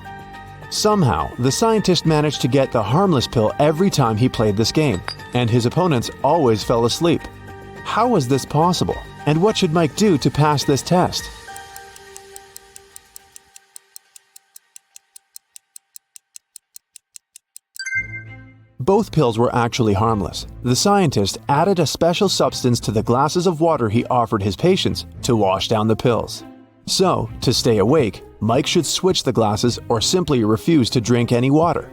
B: Somehow, the scientist managed to get the harmless pill every time he played this game, and his opponents always fell asleep. How was this possible? And what should Mike do to pass this test? Both pills were actually harmless. The scientist added a special substance to the glasses of water he offered his patients to wash down the pills. So, to stay awake, Mike should switch the glasses or simply refuse to drink any water.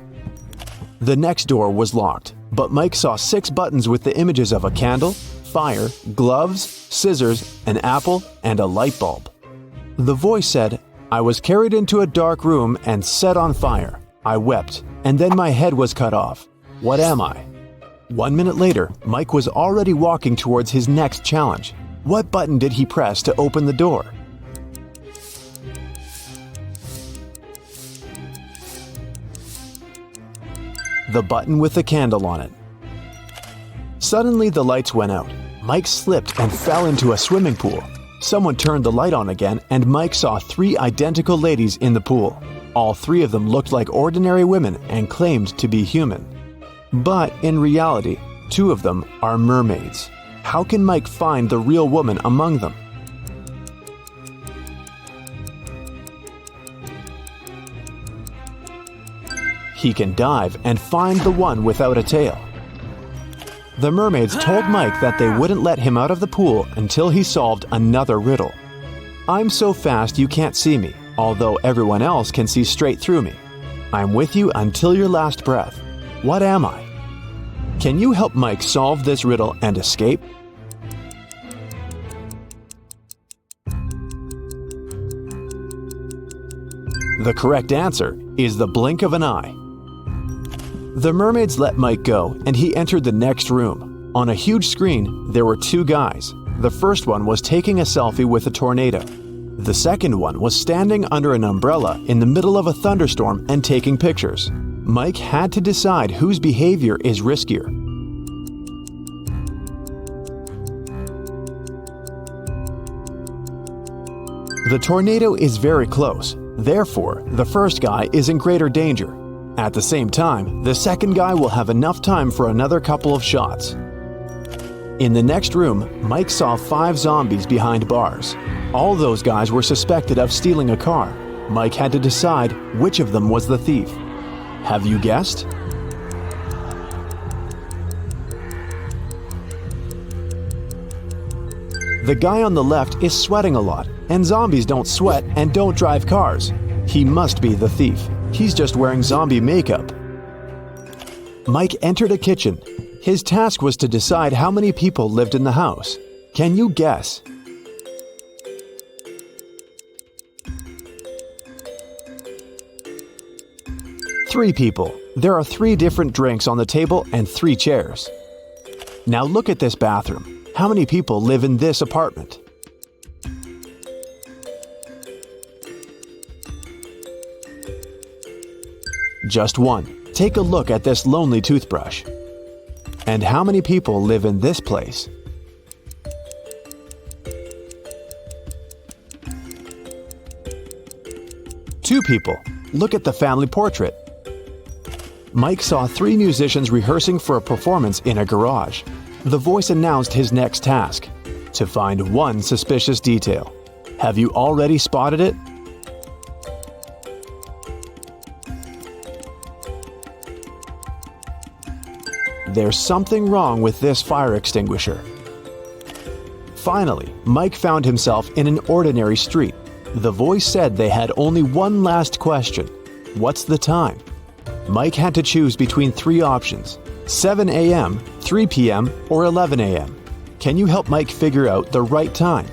B: The next door was locked, but Mike saw 6 buttons with the images of a candle, fire, gloves, scissors, an apple, and a light bulb. The voice said, "I was carried into a dark room and set on fire. I wept, and then my head was cut off. What am I?" 1 minute later, Mike was already walking towards his next challenge. What button did he press to open the door? The button with the candle on it. Suddenly the lights went out. Mike slipped and fell into a swimming pool. Someone turned the light on again and Mike saw 3 identical ladies in the pool. All 3 of them looked like ordinary women and claimed to be human. But in reality, 2 of them are mermaids. How can Mike find the real woman among them? He can dive and find the one without a tail. The mermaids told Mike that they wouldn't let him out of the pool until he solved another riddle. I'm so fast you can't see me, although everyone else can see straight through me. I'm with you until your last breath. What am I? Can you help Mike solve this riddle and escape? The correct answer is the blink of an eye. The mermaids let Mike go, and he entered the next room. On a huge screen, there were 2 guys. The first one was taking a selfie with a tornado. The second one was standing under an umbrella in the middle of a thunderstorm and taking pictures. Mike had to decide whose behavior is riskier. The tornado is very close. Therefore, the first guy is in greater danger. At the same time, the second guy will have enough time for another couple of shots. In the next room, Mike saw 5 zombies behind bars. All those guys were suspected of stealing a car. Mike had to decide which of them was the thief. Have you guessed? The guy on the left is sweating a lot, and zombies don't sweat and don't drive cars. He must be the thief. He's just wearing zombie makeup. Mike entered a kitchen. His task was to decide how many people lived in the house. Can you guess? Three people. There are 3 different drinks on the table and 3 chairs. Now look at this bathroom. How many people live in this apartment? Just 1. Take a look at this lonely toothbrush. And how many people live in this place? Two people. Look at the family portrait. Mike saw 3 musicians rehearsing for a performance in a garage. The voice announced his next task: to find 1 suspicious detail. Have you already spotted it? There's something wrong with this fire extinguisher. Finally, Mike found himself in an ordinary street. The voice said they had only 1 last question. What's the time? Mike had to choose between 3 options: 7 a.m., 3 p.m., or 11 a.m. Can you help Mike figure out the right time?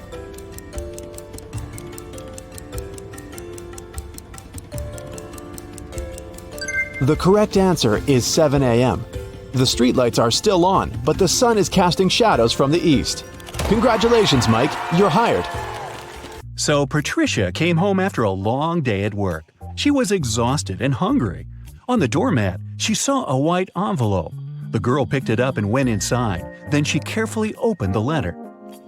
B: The correct answer is 7 a.m. The streetlights are still on, but the sun is casting shadows from the east. Congratulations, Mike. You're hired.
A: So Patricia came home after a long day at work. She was exhausted and hungry. On the doormat, she saw a white envelope. The girl picked it up and went inside. Then she carefully opened the letter.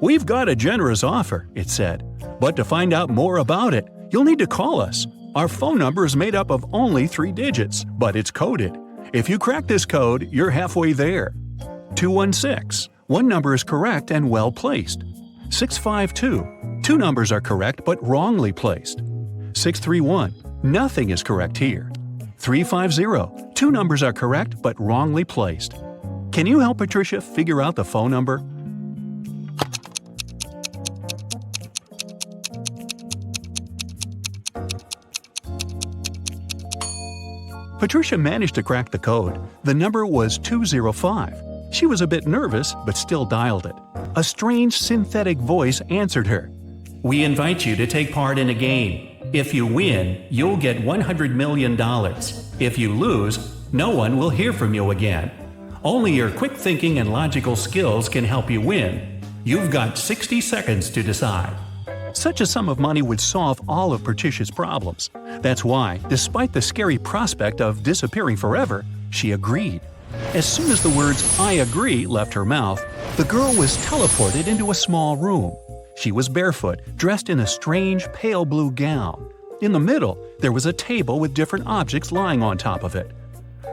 A: "We've got a generous offer," it said. "But to find out more about it, you'll need to call us. Our phone number is made up of only 3 digits, but it's coded. If you crack this code, you're halfway there. 216. 1 number is correct and well placed. 652. 2 numbers are correct but wrongly placed. 631. Nothing is correct here. 350. 2 numbers are correct but wrongly placed. Can you help Patricia figure out the phone number?" Patricia managed to crack the code. The number was 205. She was a bit nervous, but still dialed it. A strange synthetic voice answered her.
C: "We invite you to take part in a game. If you win, you'll get $100 million. If you lose, no one will hear from you again. Only your quick thinking and logical skills can help you win. You've got 60 seconds to decide.
A: Such a sum of money would solve all of Patricia's problems. That's why, despite the scary prospect of disappearing forever, she agreed. As soon as the words "I agree" left her mouth, the girl was teleported into a small room. She was barefoot, dressed in a strange pale blue gown. In the middle, there was a table with different objects lying on top of it.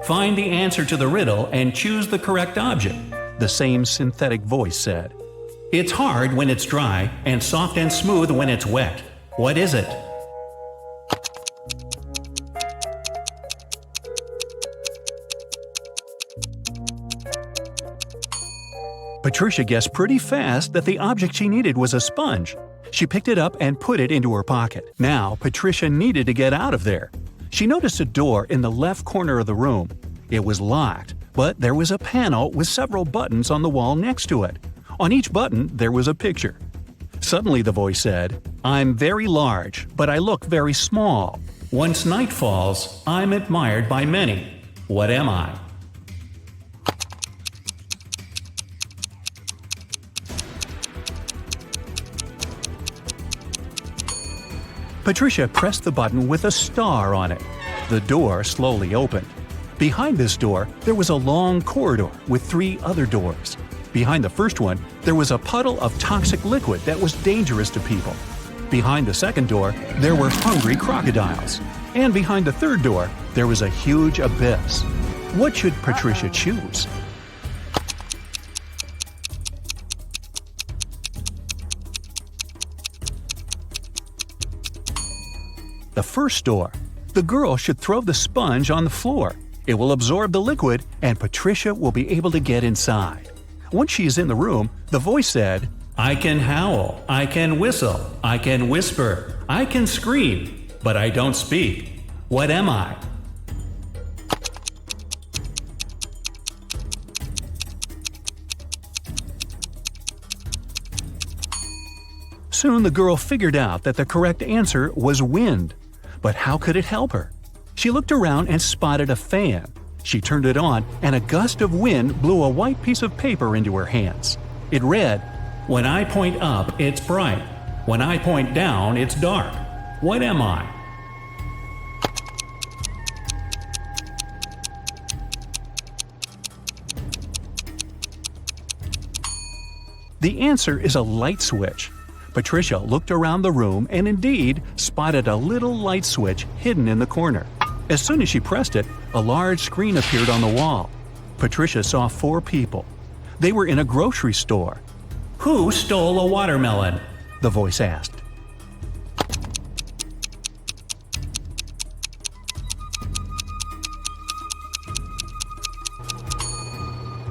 C: Find the answer to the riddle and choose the correct object,
A: the same synthetic voice said.
C: It's hard when it's dry and soft and smooth when it's wet. What is it?
A: Patricia guessed pretty fast that the object she needed was a sponge. She picked it up and put it into her pocket. Now, Patricia needed to get out of there. She noticed a door in the left corner of the room. It was locked, but there was a panel with several buttons on the wall next to it. On each button, there was a picture. Suddenly the voice said, "I'm very large, but I look very small.
C: Once night falls, I'm admired by many. What am I?"
A: Patricia pressed the button with a star on it. The door slowly opened. Behind this door, there was a long corridor with 3 other doors. Behind the first one, there was a puddle of toxic liquid that was dangerous to people. Behind the second door, there were hungry crocodiles. And behind the third door, there was a huge abyss. What should Patricia choose? The first door. The girl should throw the sponge on the floor. It will absorb the liquid, and Patricia will be able to get inside. Once she is in the room, the voice said,
C: "I can howl, I can whistle, I can whisper, I can scream, but I don't speak. What am I?"
A: Soon the girl figured out that the correct answer was wind. But how could it help her? She looked around and spotted a fan. She turned it on, and a gust of wind blew a white piece of paper into her hands. It read,
C: "When I point up, it's bright. When I point down, it's dark. What am I?"
A: The answer is a light switch. Patricia looked around the room and indeed spotted a little light switch hidden in the corner. As soon as she pressed it, a large screen appeared on the wall. Patricia saw 4 people. They were in a grocery store.
C: "Who stole a watermelon?"
A: the voice asked.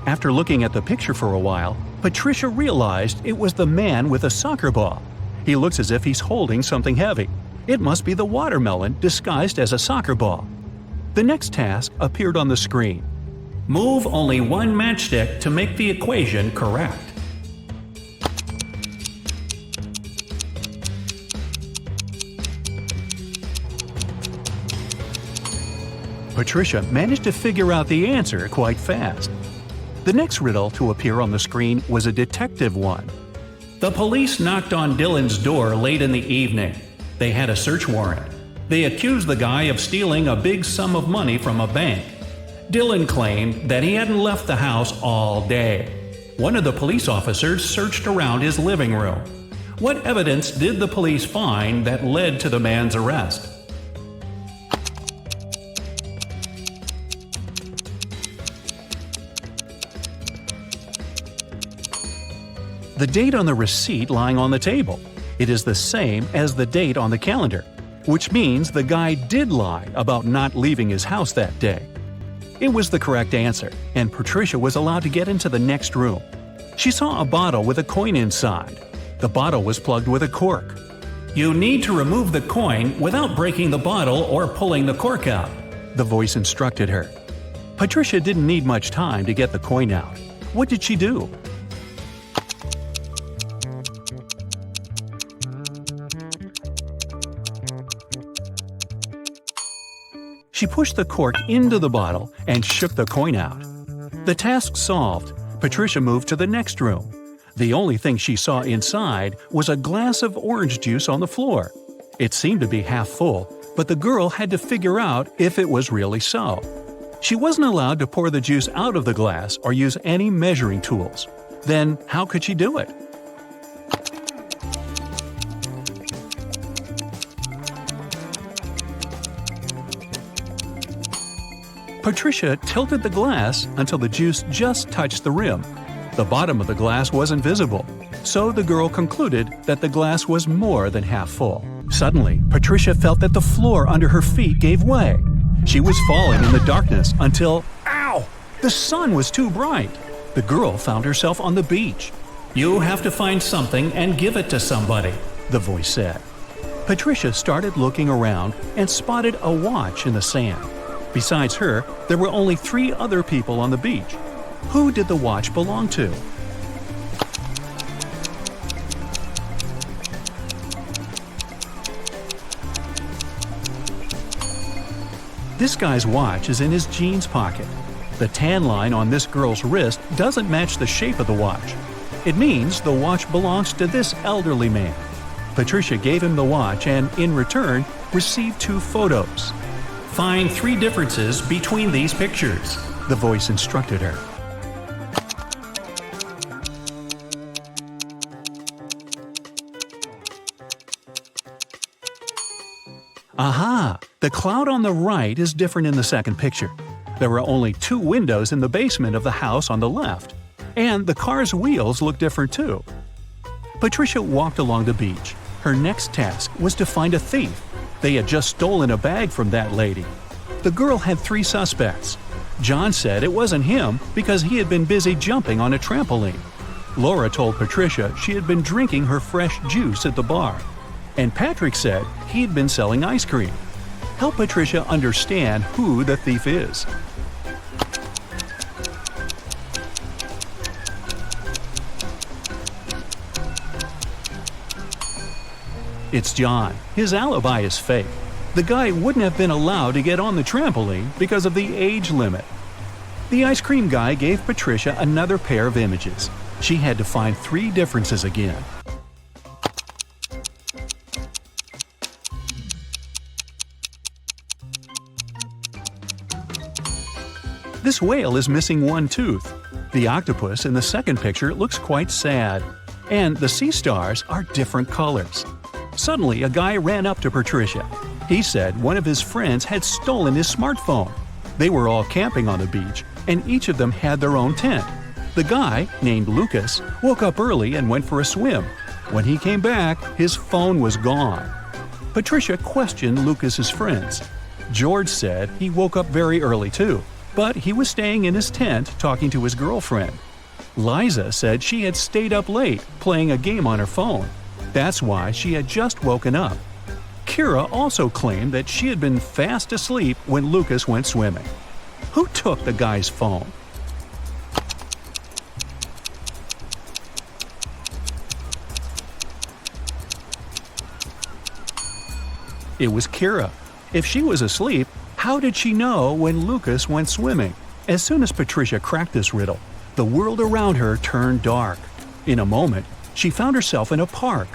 A: After looking at the picture for a while, Patricia realized it was the man with a soccer ball. He looks as if he's holding something heavy. It must be the watermelon disguised as a soccer ball. The next task appeared on the screen.
C: Move only one matchstick to make the equation correct.
A: Patricia managed to figure out the answer quite fast. The next riddle to appear on the screen was a detective one.
C: The police knocked on Dylan's door late in the evening. They had a search warrant. They accused the guy of stealing a big sum of money from a bank. Dylan claimed that he hadn't left the house all day. One of the police officers searched around his living room. What evidence did the police find that led to the man's arrest?
A: The date on the receipt lying on the table. It is the same as the date on the calendar, which means the guy did lie about not leaving his house that day. It was the correct answer, and Patricia was allowed to get into the next room. She saw a bottle with a coin inside. The bottle was plugged with a cork.
C: You need to remove the coin without breaking the bottle or pulling the cork out,
A: the voice instructed her. Patricia didn't need much time to get the coin out. What did she do? She pushed the cork into the bottle and shook the coin out. The task solved, Patricia moved to the next room. The only thing she saw inside was a glass of orange juice on the floor. It seemed to be half full, but the girl had to figure out if it was really so. She wasn't allowed to pour the juice out of the glass or use any measuring tools. Then how could she do it? Patricia tilted the glass until the juice just touched the rim. The bottom of the glass wasn't visible, so the girl concluded that the glass was more than half full. Suddenly, Patricia felt that the floor under her feet gave way. She was falling in the darkness until, ow! The sun was too bright. The girl found herself on the beach.
C: You have to find something and give it to somebody,
A: the voice said. Patricia started looking around and spotted a watch in the sand. Besides her, there were only 3 other people on the beach. Who did the watch belong to? This guy's watch is in his jeans pocket. The tan line on this girl's wrist doesn't match the shape of the watch. It means the watch belongs to this elderly man. Patricia gave him the watch and, in return, received 2 photos.
C: Find 3 differences between these pictures,
A: the voice instructed her. Aha! The cloud on the right is different in the second picture. There are only 2 windows in the basement of the house on the left. And the car's wheels look different too. Patricia walked along the beach. Her next task was to find a thief. They had just stolen a bag from that lady. The girl had 3 suspects. John said it wasn't him because he had been busy jumping on a trampoline. Laura told Patricia she had been drinking her fresh juice at the bar. And Patrick said he'd been selling ice cream. Help Patricia understand who the thief is. It's John. His alibi is fake. The guy wouldn't have been allowed to get on the trampoline because of the age limit. The ice cream guy gave Patricia another pair of images. She had to find 3 differences again. This whale is missing 1 tooth. The octopus in the second picture looks quite sad. And the sea stars are different colors. Suddenly, a guy ran up to Patricia. He said one of his friends had stolen his smartphone. They were all camping on the beach, and each of them had their own tent. The guy, named Lucas, woke up early and went for a swim. When he came back, his phone was gone. Patricia questioned Lucas's friends. George said he woke up very early too, but he was staying in his tent talking to his girlfriend. Liza said she had stayed up late playing a game on her phone. That's why she had just woken up. Kira also claimed that she had been fast asleep when Lucas went swimming. Who took the guy's phone? It was Kira. If she was asleep, how did she know when Lucas went swimming? As soon as Patricia cracked this riddle, the world around her turned dark. In a moment, she found herself in a park.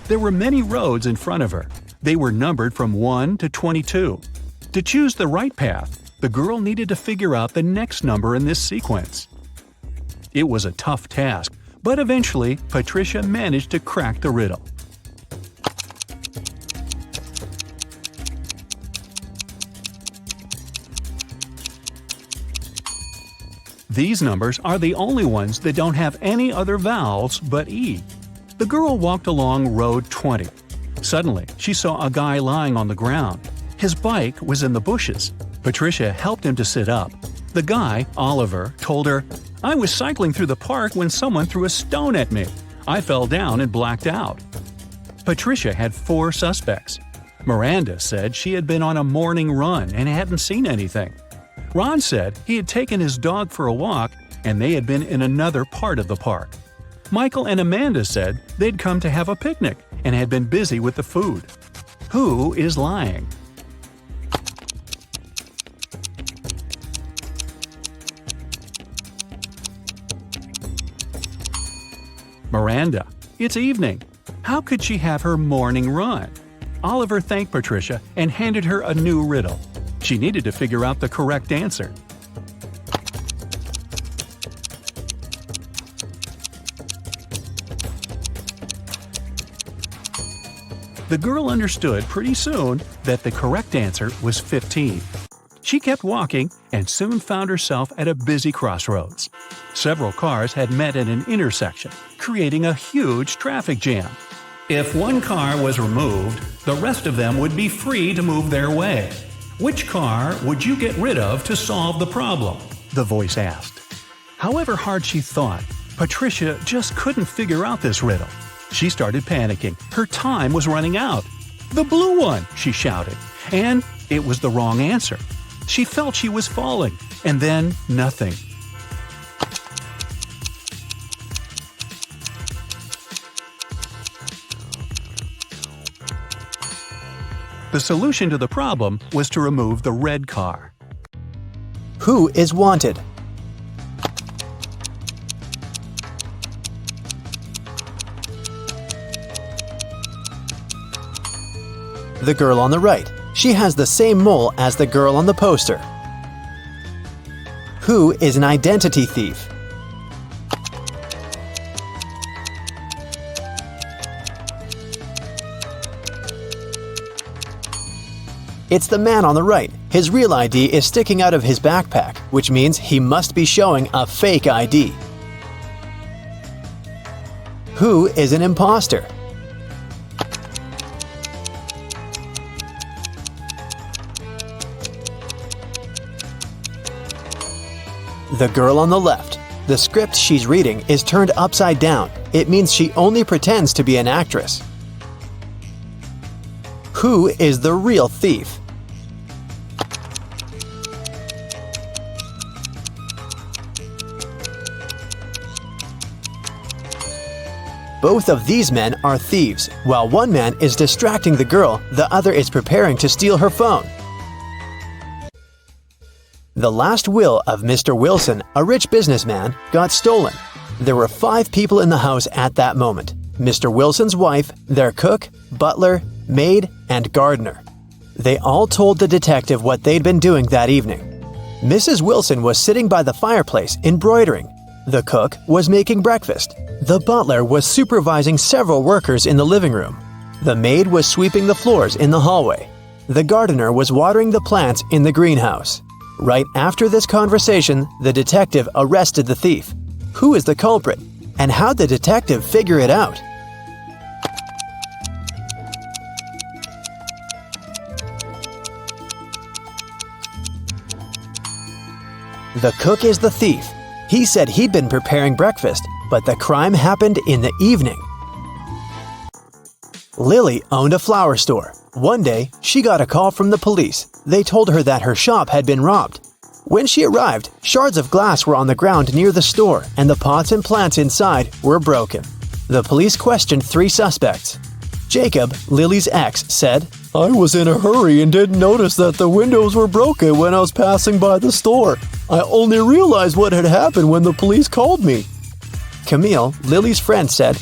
A: There were many roads in front of her. They were numbered from 1 to 22. To choose the right path, the girl needed to figure out the next number in this sequence. It was a tough task, but eventually Patricia managed to crack the riddle. These numbers are the only ones that don't have any other vowels but E. The girl walked along road 20. Suddenly, she saw a guy lying on the ground. His bike was in the bushes. Patricia helped him to sit up. The guy, Oliver, told her, "I was cycling through the park when someone threw a stone at me. I fell down and blacked out." Patricia had 4 suspects. Miranda said she had been on a morning run and hadn't seen anything. Ron said he had taken his dog for a walk and they had been in another part of the park. Michael and Amanda said they'd come to have a picnic and had been busy with the food. Who is lying? Miranda, it's evening. How could she have her morning run? Oliver thanked Patricia and handed her a new riddle. She needed to figure out the correct answer. The girl understood pretty soon that the correct answer was 15. She kept walking and soon found herself at a busy crossroads. Several cars had met at an intersection, creating a huge traffic jam.
C: If one car was removed, the rest of them would be free to move their way. Which car would you get rid of to solve the problem?
A: The voice asked. However hard she thought, Patricia just couldn't figure out this riddle. She started panicking. Her time was running out. "The blue one!" she shouted. And it was the wrong answer. She felt she was falling, and then nothing. The solution to the problem was to remove the red car.
B: Who is wanted? The girl on the right. She has the same mole as the girl on the poster. Who is an identity thief? It's the man on the right. His real ID is sticking out of his backpack, which means he must be showing a fake ID. Who is an imposter? The girl on the left. The script she's reading is turned upside down. It means she only pretends to be an actress. Who is the real thief? Both of these men are thieves. While one man is distracting the girl, the other is preparing to steal her phone. The last will of Mr. Wilson, a rich businessman, got stolen. There were 5 people in the house at that moment: Mr. Wilson's wife, their cook, butler, maid, and gardener. They all told the detective what they'd been doing that evening. Mrs. Wilson was sitting by the fireplace embroidering. The cook was making breakfast. The butler was supervising several workers in the living room. The maid was sweeping the floors in the hallway. The gardener was watering the plants in the greenhouse. Right after this conversation, the detective arrested the thief. Who is the culprit? And how'd the detective figure it out? The cook is the thief. He said he'd been preparing breakfast, but the crime happened in the evening. Lily owned a flower store. One day, she got a call from the police. They told her that her shop had been robbed. When she arrived, shards of glass were on the ground near the store, and the pots and plants inside were broken. The police questioned 3 suspects. Jacob, Lily's ex, said, "I was in a hurry and didn't notice that the windows were broken when I was passing by the store. I only realized what had happened when the police called me." Camille, Lily's friend, said,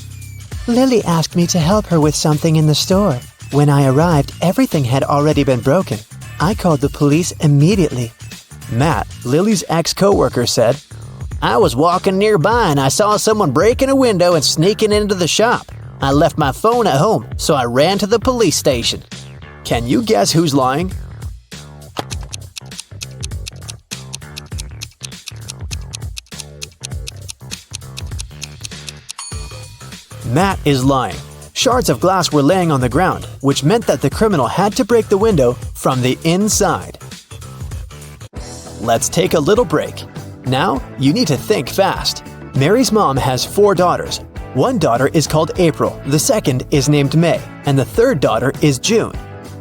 B: "Lily asked me to help her with something in the store. When I arrived, everything had already been broken. I called the police immediately." Matt, Lily's ex-coworker, said, "I was walking nearby and I saw someone breaking a window and sneaking into the shop. I left my phone at home, so I ran to the police station." Can you guess who's lying? Matt is lying. Shards of glass were laying on the ground, which meant that the criminal had to break the window from the inside. Let's take a little break. Now, you need to think fast. Mary's mom has 4 daughters. One daughter is called April, the second is named May, and the third daughter is June.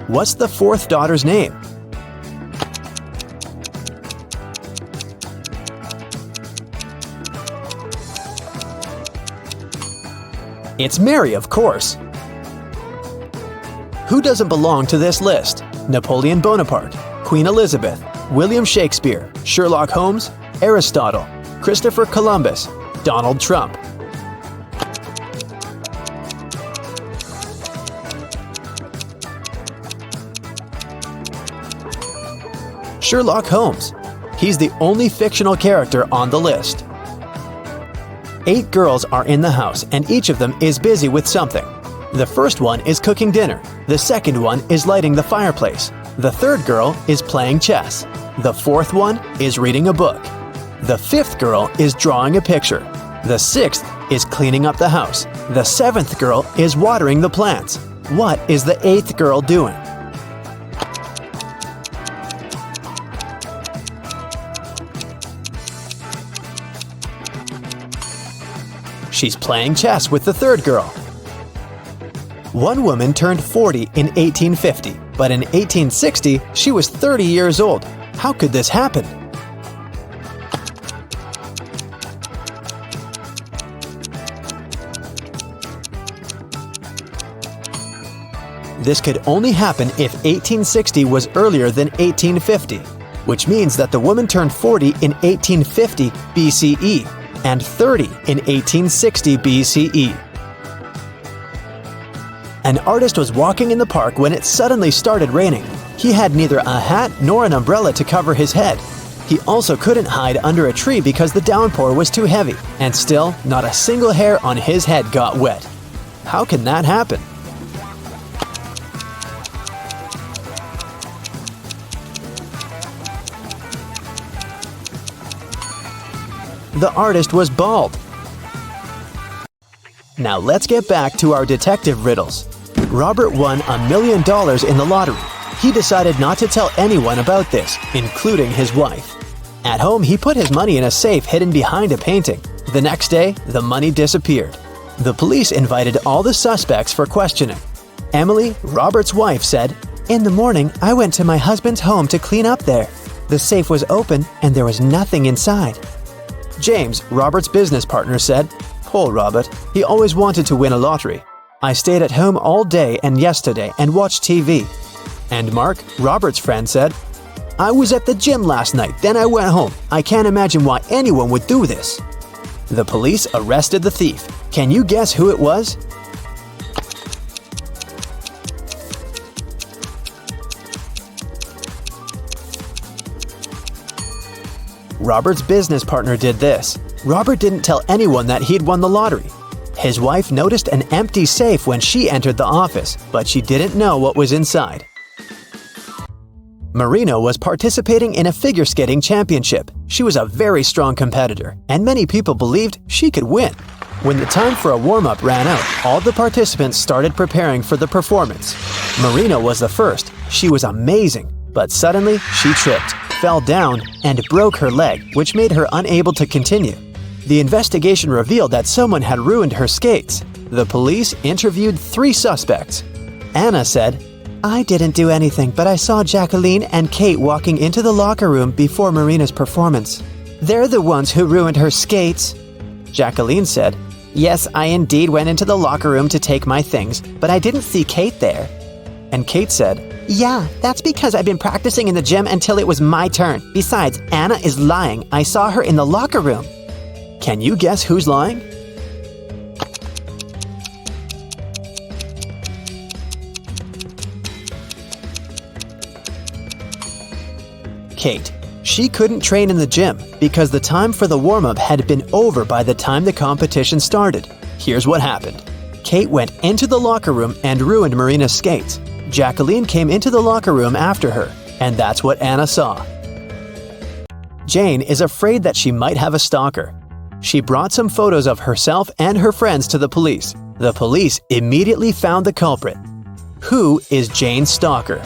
B: What's the 4th daughter's name? It's Mary, of course. Who doesn't belong to this list? Napoleon Bonaparte, Queen Elizabeth, William Shakespeare, Sherlock Holmes, Aristotle, Christopher Columbus, Donald Trump. Sherlock Holmes. He's the only fictional character on the list. 8 girls are in the house and each of them is busy with something. The first one is cooking dinner. The second one is lighting the fireplace. The third girl is playing chess. The fourth one is reading a book. The fifth girl is drawing a picture. The sixth is cleaning up the house. The seventh girl is watering the plants. What is the eighth girl doing? She's playing chess with the third girl. One woman turned 40 in 1850, but in 1860 she was 30 years old. How could this happen? This could only happen if 1860 was earlier than 1850, which means that the woman turned 40 in 1850 BCE and 30 in 1860 BCE. An artist was walking in the park when it suddenly started raining. He had neither a hat nor an umbrella to cover his head. He also couldn't hide under a tree because the downpour was too heavy, and still, not a single hair on his head got wet. How can that happen? The artist was bald. Now let's get back to our detective riddles. Robert won $1 million in the lottery. He decided not to tell anyone about this, including his wife. At home, he put his money in a safe hidden behind a painting. The next day, the money disappeared. The police invited all the suspects for questioning. Emily, Robert's wife, said, "In the morning, I went to my husband's home to clean up there. The safe was open and there was nothing inside." James, Robert's business partner, said, "Poor Robert, he always wanted to win a lottery. I stayed at home all day and yesterday and watched TV." And Mark, Robert's friend, said, "I was at the gym last night, then I went home. I can't imagine why anyone would do this." The police arrested the thief. Can you guess who it was? Robert's business partner did this. Robert didn't tell anyone that he'd won the lottery. His wife noticed an empty safe when she entered the office, but she didn't know what was inside. Marina was participating in a figure skating championship. She was a very strong competitor, and many people believed she could win. When the time for a warm-up ran out, all the participants started preparing for the performance. Marina was the first. She was amazing, but suddenly she tripped, fell down, and broke her leg, which made her unable to continue. The investigation revealed that someone had ruined her skates. The police interviewed 3 suspects. Anna said, "I didn't do anything, but I saw Jacqueline and Kate walking into the locker room before Marina's performance. They're the ones who ruined her skates." Jacqueline said, "Yes, I indeed went into the locker room to take my things, but I didn't see Kate there." And Kate said, "Yeah, that's because I've been practicing in the gym until it was my turn. Besides, Anna is lying. I saw her in the locker room." Can you guess who's lying? Kate. She couldn't train in the gym because the time for the warm-up had been over by the time the competition started. Here's what happened. Kate went into the locker room and ruined Marina's skates. Jacqueline came into the locker room after her, and that's what Anna saw. Jane is afraid that she might have a stalker. She brought some photos of herself and her friends to the police. The police immediately found the culprit. Who is Jane's stalker?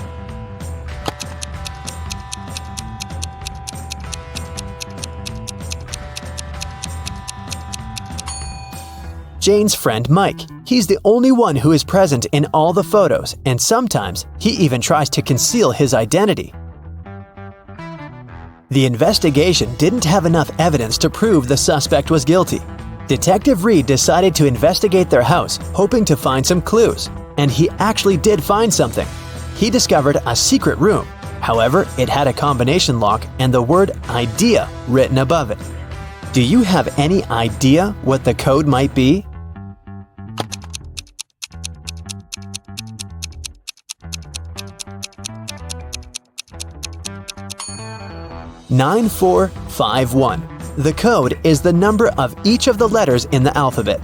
B: Jane's friend Mike. He's the only one who is present in all the photos, and sometimes he even tries to conceal his identity. The investigation didn't have enough evidence to prove the suspect was guilty. Detective Reed decided to investigate their house, hoping to find some clues, and he actually did find something. He discovered a secret room. However, it had a combination lock and the word "idea" written above it. Do you have any idea what the code might be? 9451. The code is the number of each of the letters in the alphabet.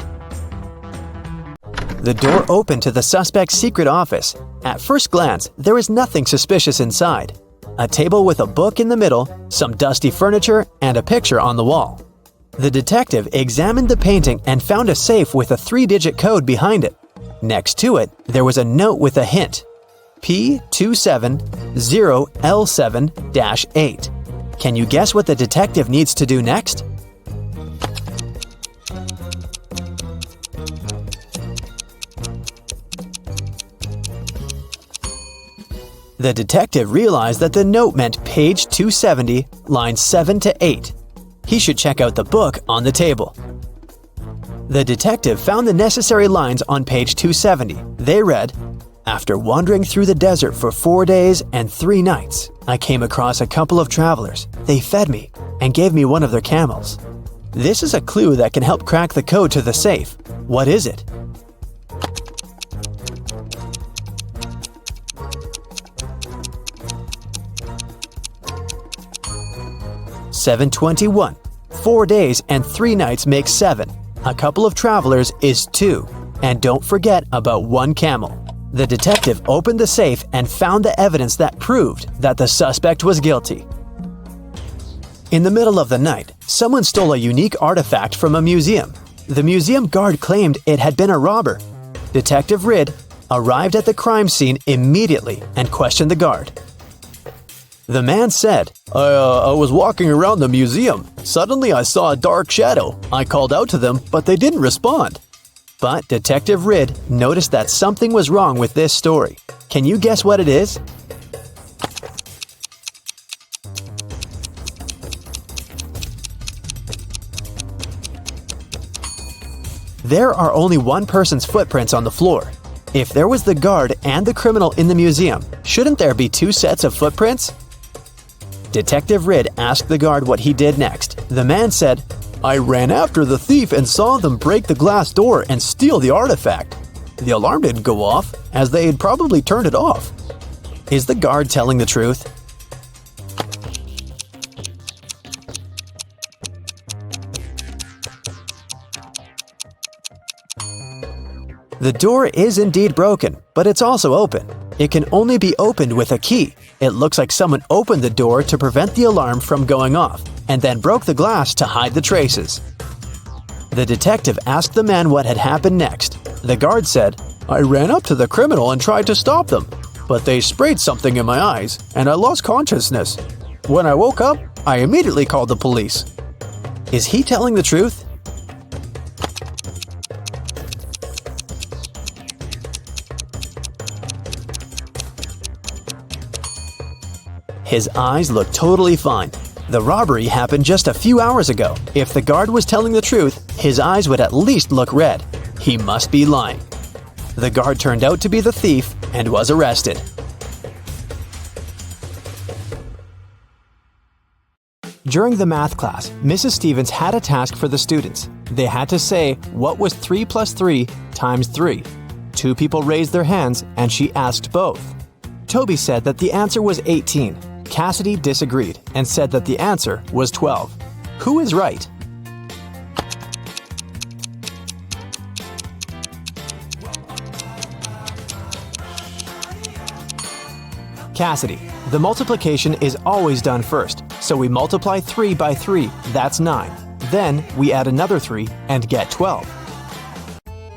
B: The door opened to the suspect's secret office. At first glance, there is nothing suspicious inside. A table with a book in the middle, some dusty furniture, and a picture on the wall. The detective examined the painting and found a safe with a 3-digit code behind it. Next to it, there was a note with a hint: P270L7-8. Can you guess what the detective needs to do next? The detective realized that the note meant page 270, lines 7 to 8. He should check out the book on the table. The detective found the necessary lines on page 270. They read, "After wandering through the desert for 4 days and 3 nights, I came across a couple of travelers. They fed me and gave me one of their camels." This is a clue that can help crack the code to the safe. What is it? $721. 4 days and 3 nights make 7. A couple of travelers is 2. And don't forget about 1 camel. The detective opened the safe and found the evidence that proved that the suspect was guilty. In the middle of the night, someone stole a unique artifact from a museum. The museum guard claimed it had been a robber. Detective Ridd arrived at the crime scene immediately and questioned the guard. The man said, I was walking around the museum. Suddenly I saw a dark shadow. I called out to them, but they didn't respond." But Detective Ridd noticed that something was wrong with this story. Can you guess what it is? There are only one person's footprints on the floor. If there was the guard and the criminal in the museum, shouldn't there be 2 sets of footprints? Detective Ridd asked the guard what he did next. The man said, "I ran after the thief and saw them break the glass door and steal the artifact. The alarm didn't go off, as they had probably turned it off." Is the guard telling the truth? The door is indeed broken, but it's also open. It can only be opened with a key. It looks like someone opened the door to prevent the alarm from going off, and then broke the glass to hide the traces. The detective asked the man what had happened next. The guard said, "I ran up to the criminal and tried to stop them, but they sprayed something in my eyes, and I lost consciousness. When I woke up, I immediately called the police." Is he telling the truth? His eyes look totally fine. The robbery happened just a few hours ago. If the guard was telling the truth, his eyes would at least look red. He must be lying. The guard turned out to be the thief and was arrested. During the math class, Mrs. Stevens had a task for the students. They had to say, what was 3 plus 3 times 3? 2 people raised their hands and she asked both. Toby said that the answer was 18. Cassidy disagreed and said that the answer was 12. Who is right? Cassidy. The multiplication is always done first, so we multiply 3 by 3, that's 9. Then we add another 3 and get 12.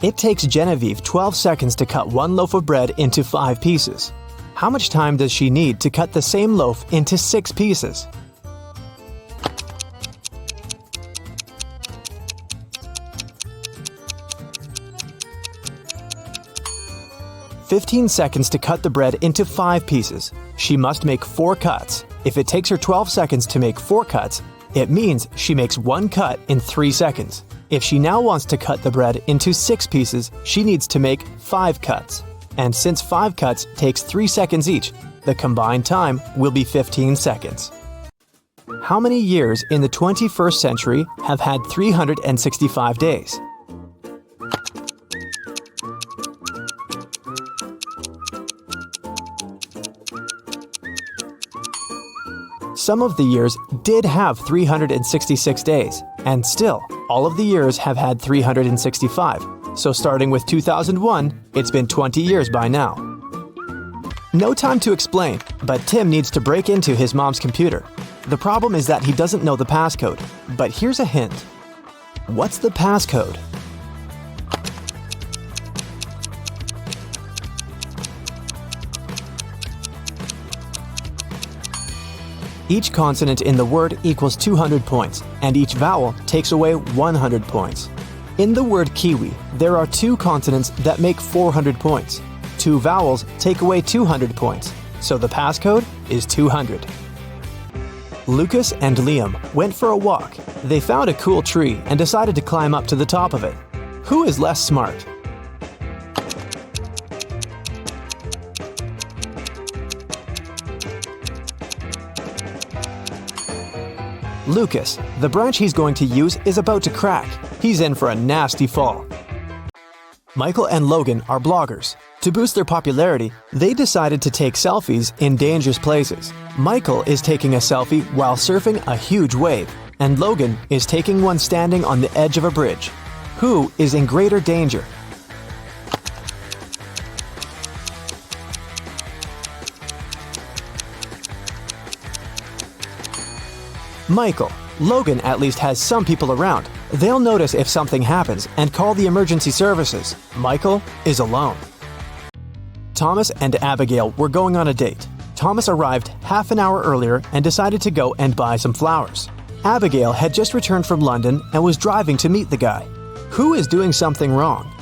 B: It takes Genevieve 12 seconds to cut 1 loaf of bread into 5 pieces. How much time does she need to cut the same loaf into 6 pieces? "15 seconds to cut the bread into 5 pieces. She must make 4 cuts. If it takes her 12 seconds to make 4 cuts, it means she makes 1 cut in 3 seconds. If she now wants to cut the bread into 6 pieces, she needs to make 5 cuts. And since 5 cuts takes 3 seconds each, the combined time will be 15 seconds. How many years in the 21st century have had 365 days? Some of the years did have 366 days, and still, all of the years have had 365. So starting with 2001, it's been 20 years by now. No time to explain, but Tim needs to break into his mom's computer. The problem is that he doesn't know the passcode, but here's a hint. What's the passcode? Each consonant in the word equals 200 points, and each vowel takes away 100 points. In the word kiwi, there are 2 consonants that make 400 points. 2 vowels take away 200 points, so the passcode is 200. Lucas and Liam went for a walk. They found a cool tree and decided to climb up to the top of it. Who is less smart? Lucas. The branch he's going to use is about to crack. He's in for a nasty fall. Michael and Logan are bloggers. To boost their popularity, they decided to take selfies in dangerous places. Michael is taking a selfie while surfing a huge wave, and Logan is taking one standing on the edge of a bridge. Who is in greater danger? Michael. Logan at least has some people around. They'll notice if something happens and call the emergency services. Michael is alone. Thomas and Abigail were going on a date. Thomas arrived half an hour earlier and decided to go and buy some flowers. Abigail had just returned from London and was driving to meet the guy. Who is doing something wrong?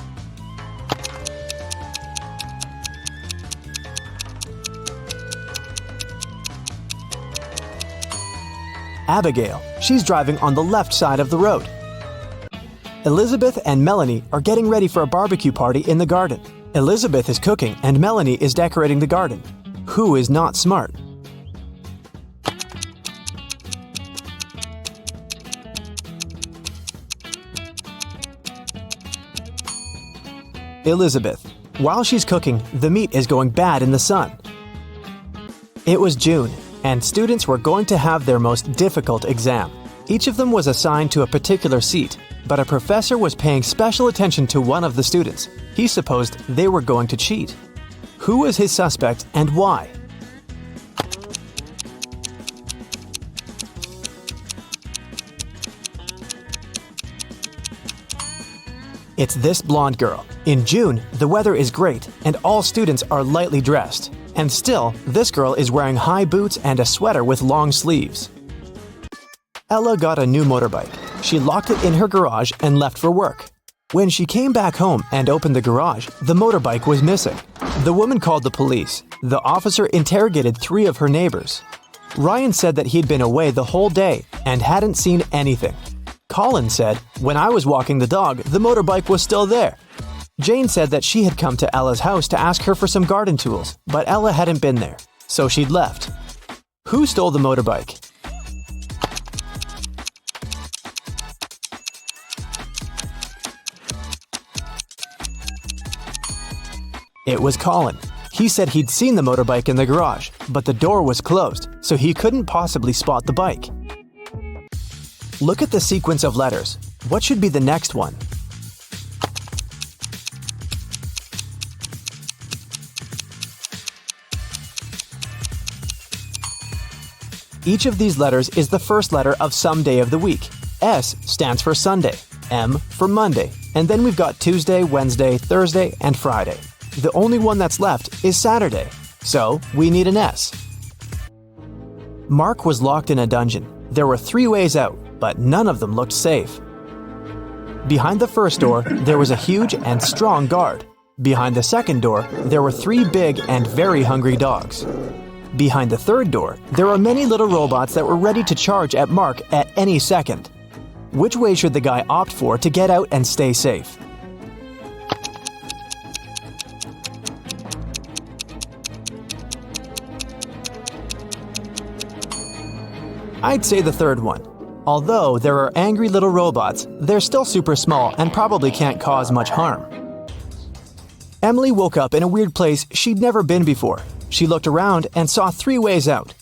B: Abigail. She's driving on the left side of the road. Elizabeth and Melanie are getting ready for a barbecue party in the garden. Elizabeth is cooking and Melanie is decorating the garden. Who is not smart? Elizabeth. While she's cooking, the meat is going bad in the sun. It was June, and students were going to have their most difficult exam. Each of them was assigned to a particular seat, but a professor was paying special attention to one of the students. He supposed they were going to cheat. Who was his suspect and why? It's this blonde girl. In June, the weather is great and all students are lightly dressed. And still, this girl is wearing high boots and a sweater with long sleeves. Ella got a new motorbike. She locked it in her garage and left for work. When she came back home and opened the garage, the motorbike was missing. The woman called the police. The officer interrogated 3 of her neighbors. Ryan said that he'd been away the whole day and hadn't seen anything. Colin said, "When I was walking the dog, the motorbike was still there." Jane said that she had come to Ella's house to ask her for some garden tools, but Ella hadn't been there, so she'd left. Who stole the motorbike? It was Colin. He said he'd seen the motorbike in the garage, but the door was closed, so he couldn't possibly spot the bike. Look at the sequence of letters. What should be the next one? Each of these letters is the first letter of some day of the week. S stands for Sunday, M for Monday, and then we've got Tuesday, Wednesday, Thursday, and Friday. The only one that's left is Saturday, so we need an S. Mark was locked in a dungeon. There were 3 ways out, but none of them looked safe. Behind the first door, there was a huge and strong guard. Behind the second door, there were 3 big and very hungry dogs. Behind the third door, there were many little robots that were ready to charge at Mark at any second. Which way should the guy opt for to get out and stay safe? I'd say the third one. Although there are angry little robots, they're still super small and probably can't cause much harm. Emily woke up in a weird place she'd never been before. She looked around and saw 3 ways out.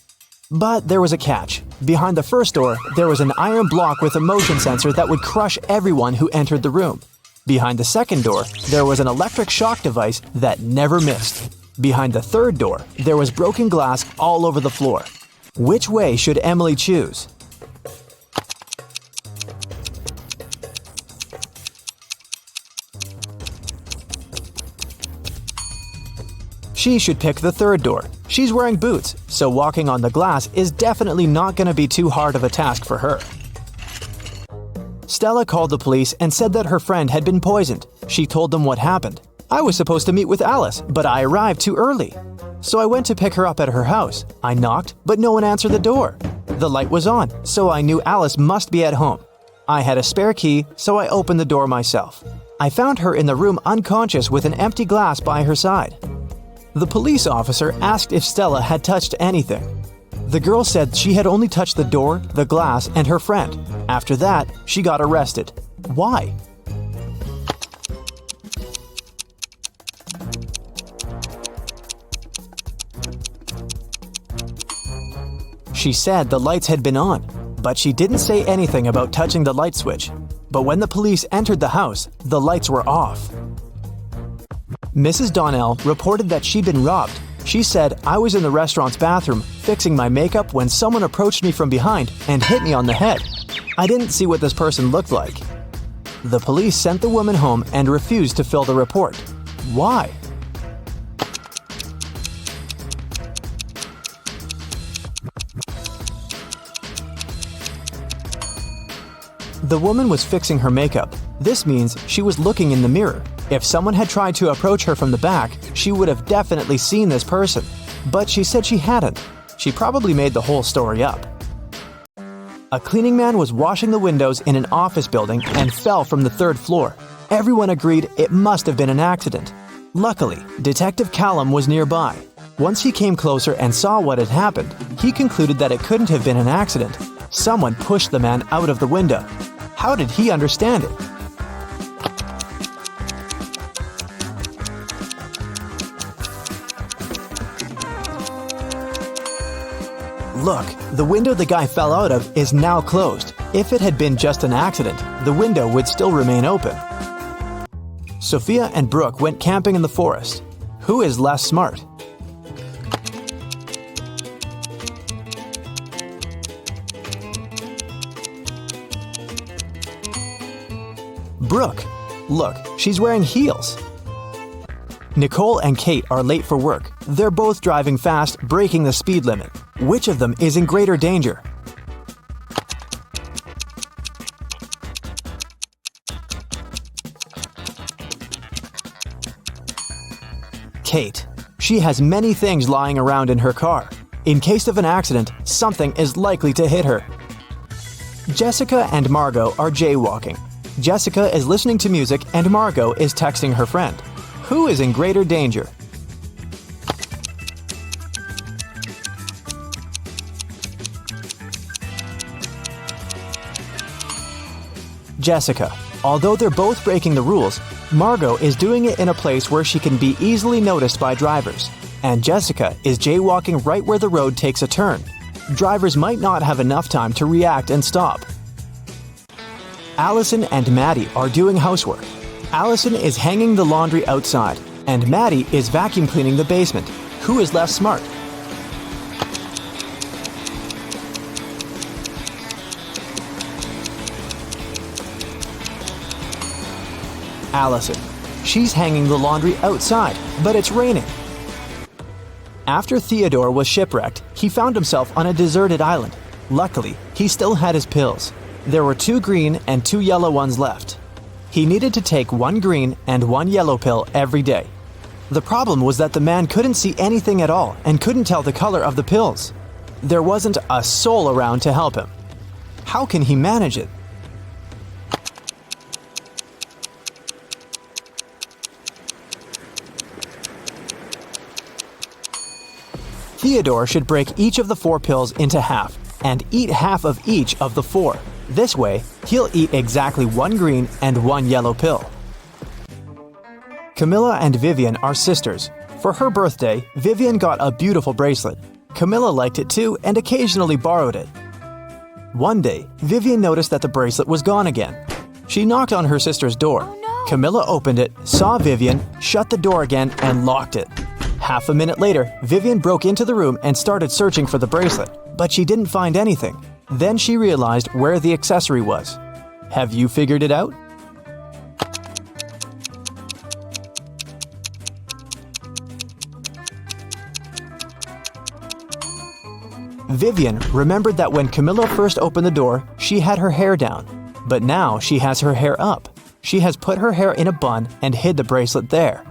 B: But there was a catch. Behind the first door, there was an iron block with a motion sensor that would crush everyone who entered the room. Behind the second door, there was an electric shock device that never missed. Behind the third door, there was broken glass all over the floor. Which way should Emily choose? She should pick the third door. She's wearing boots, so walking on the glass is definitely not going to be too hard of a task for her. Stella called the police and said that her friend had been poisoned. She told them what happened. I was supposed to meet with Alice, but I arrived too early. So I went to pick her up at her house. I knocked, but no one answered the door. The light was on, so I knew Alice must be at home. I had a spare key, so I opened the door myself. I found her in the room unconscious with an empty glass by her side. The police officer asked if Stella had touched anything. The girl said she had only touched the door, the glass, and her friend. After that, she got arrested. Why? She said the lights had been on, but she didn't say anything about touching the light switch. But when the police entered the house, the lights were off. Mrs. Donnell reported that she'd been robbed. She said, "I was in the restaurant's bathroom fixing my makeup when someone approached me from behind and hit me on the head. I didn't see what this person looked like." The police sent the woman home and refused to fill the report. Why? The woman was fixing her makeup. This means she was looking in the mirror. If someone had tried to approach her from the back, she would have definitely seen this person. But she said she hadn't. She probably made the whole story up. A cleaning man was washing the windows in an office building and fell from the third floor. Everyone agreed it must have been an accident. Luckily, Detective Callum was nearby. Once he came closer and saw what had happened, he concluded that it couldn't have been an accident. Someone pushed the man out of the window. How did he understand it? Look, the window the guy fell out of is now closed. If it had been just an accident, the window would still remain open. Sophia and Brooke went camping in the forest. Who is less smart? Brooke. Look, she's wearing heels. Nicole and Kate are late for work. They're both driving fast, breaking the speed limit. Which of them is in greater danger? Kate. She has many things lying around in her car. In case of an accident, something is likely to hit her. Jessica and Margot are jaywalking. Jessica is listening to music and Margot is texting her friend. Who is in greater danger? Jessica. Although they're both breaking the rules, Margot is doing it in a place where she can be easily noticed by drivers. And Jessica is jaywalking right where the road takes a turn. Drivers might not have enough time to react and stop. Allison and Maddie are doing housework. Allison is hanging the laundry outside, and Maddie is vacuum cleaning the basement. Who is less smart? Allison. She's hanging the laundry outside, but it's raining. After Theodore was shipwrecked, he found himself on a deserted island. Luckily, he still had his pills. There were 2 green and 2 yellow ones left. He needed to take 1 green and 1 yellow pill every day. The problem was that the man couldn't see anything at all and couldn't tell the color of the pills. There wasn't a soul around to help him. How can he manage it? Theodore should break each of the 4 pills into half and eat half of each of the 4. This way, he'll eat exactly 1 green and 1 yellow pill. Camilla and Vivian are sisters. For her birthday, Vivian got a beautiful bracelet. Camilla liked it too and occasionally borrowed it. One day, Vivian noticed that the bracelet was gone again. She knocked on her sister's door.
D: Oh, no.
B: Camilla opened it, saw Vivian, shut the door again, and locked it. Half a minute later, Vivian broke into the room and started searching for the bracelet, but she didn't find anything. Then she realized where the accessory was. Have you figured it out? Vivian remembered that when Camilla first opened the door, she had her hair down, but now she has her hair up. She has put her hair in a bun and hid the bracelet there.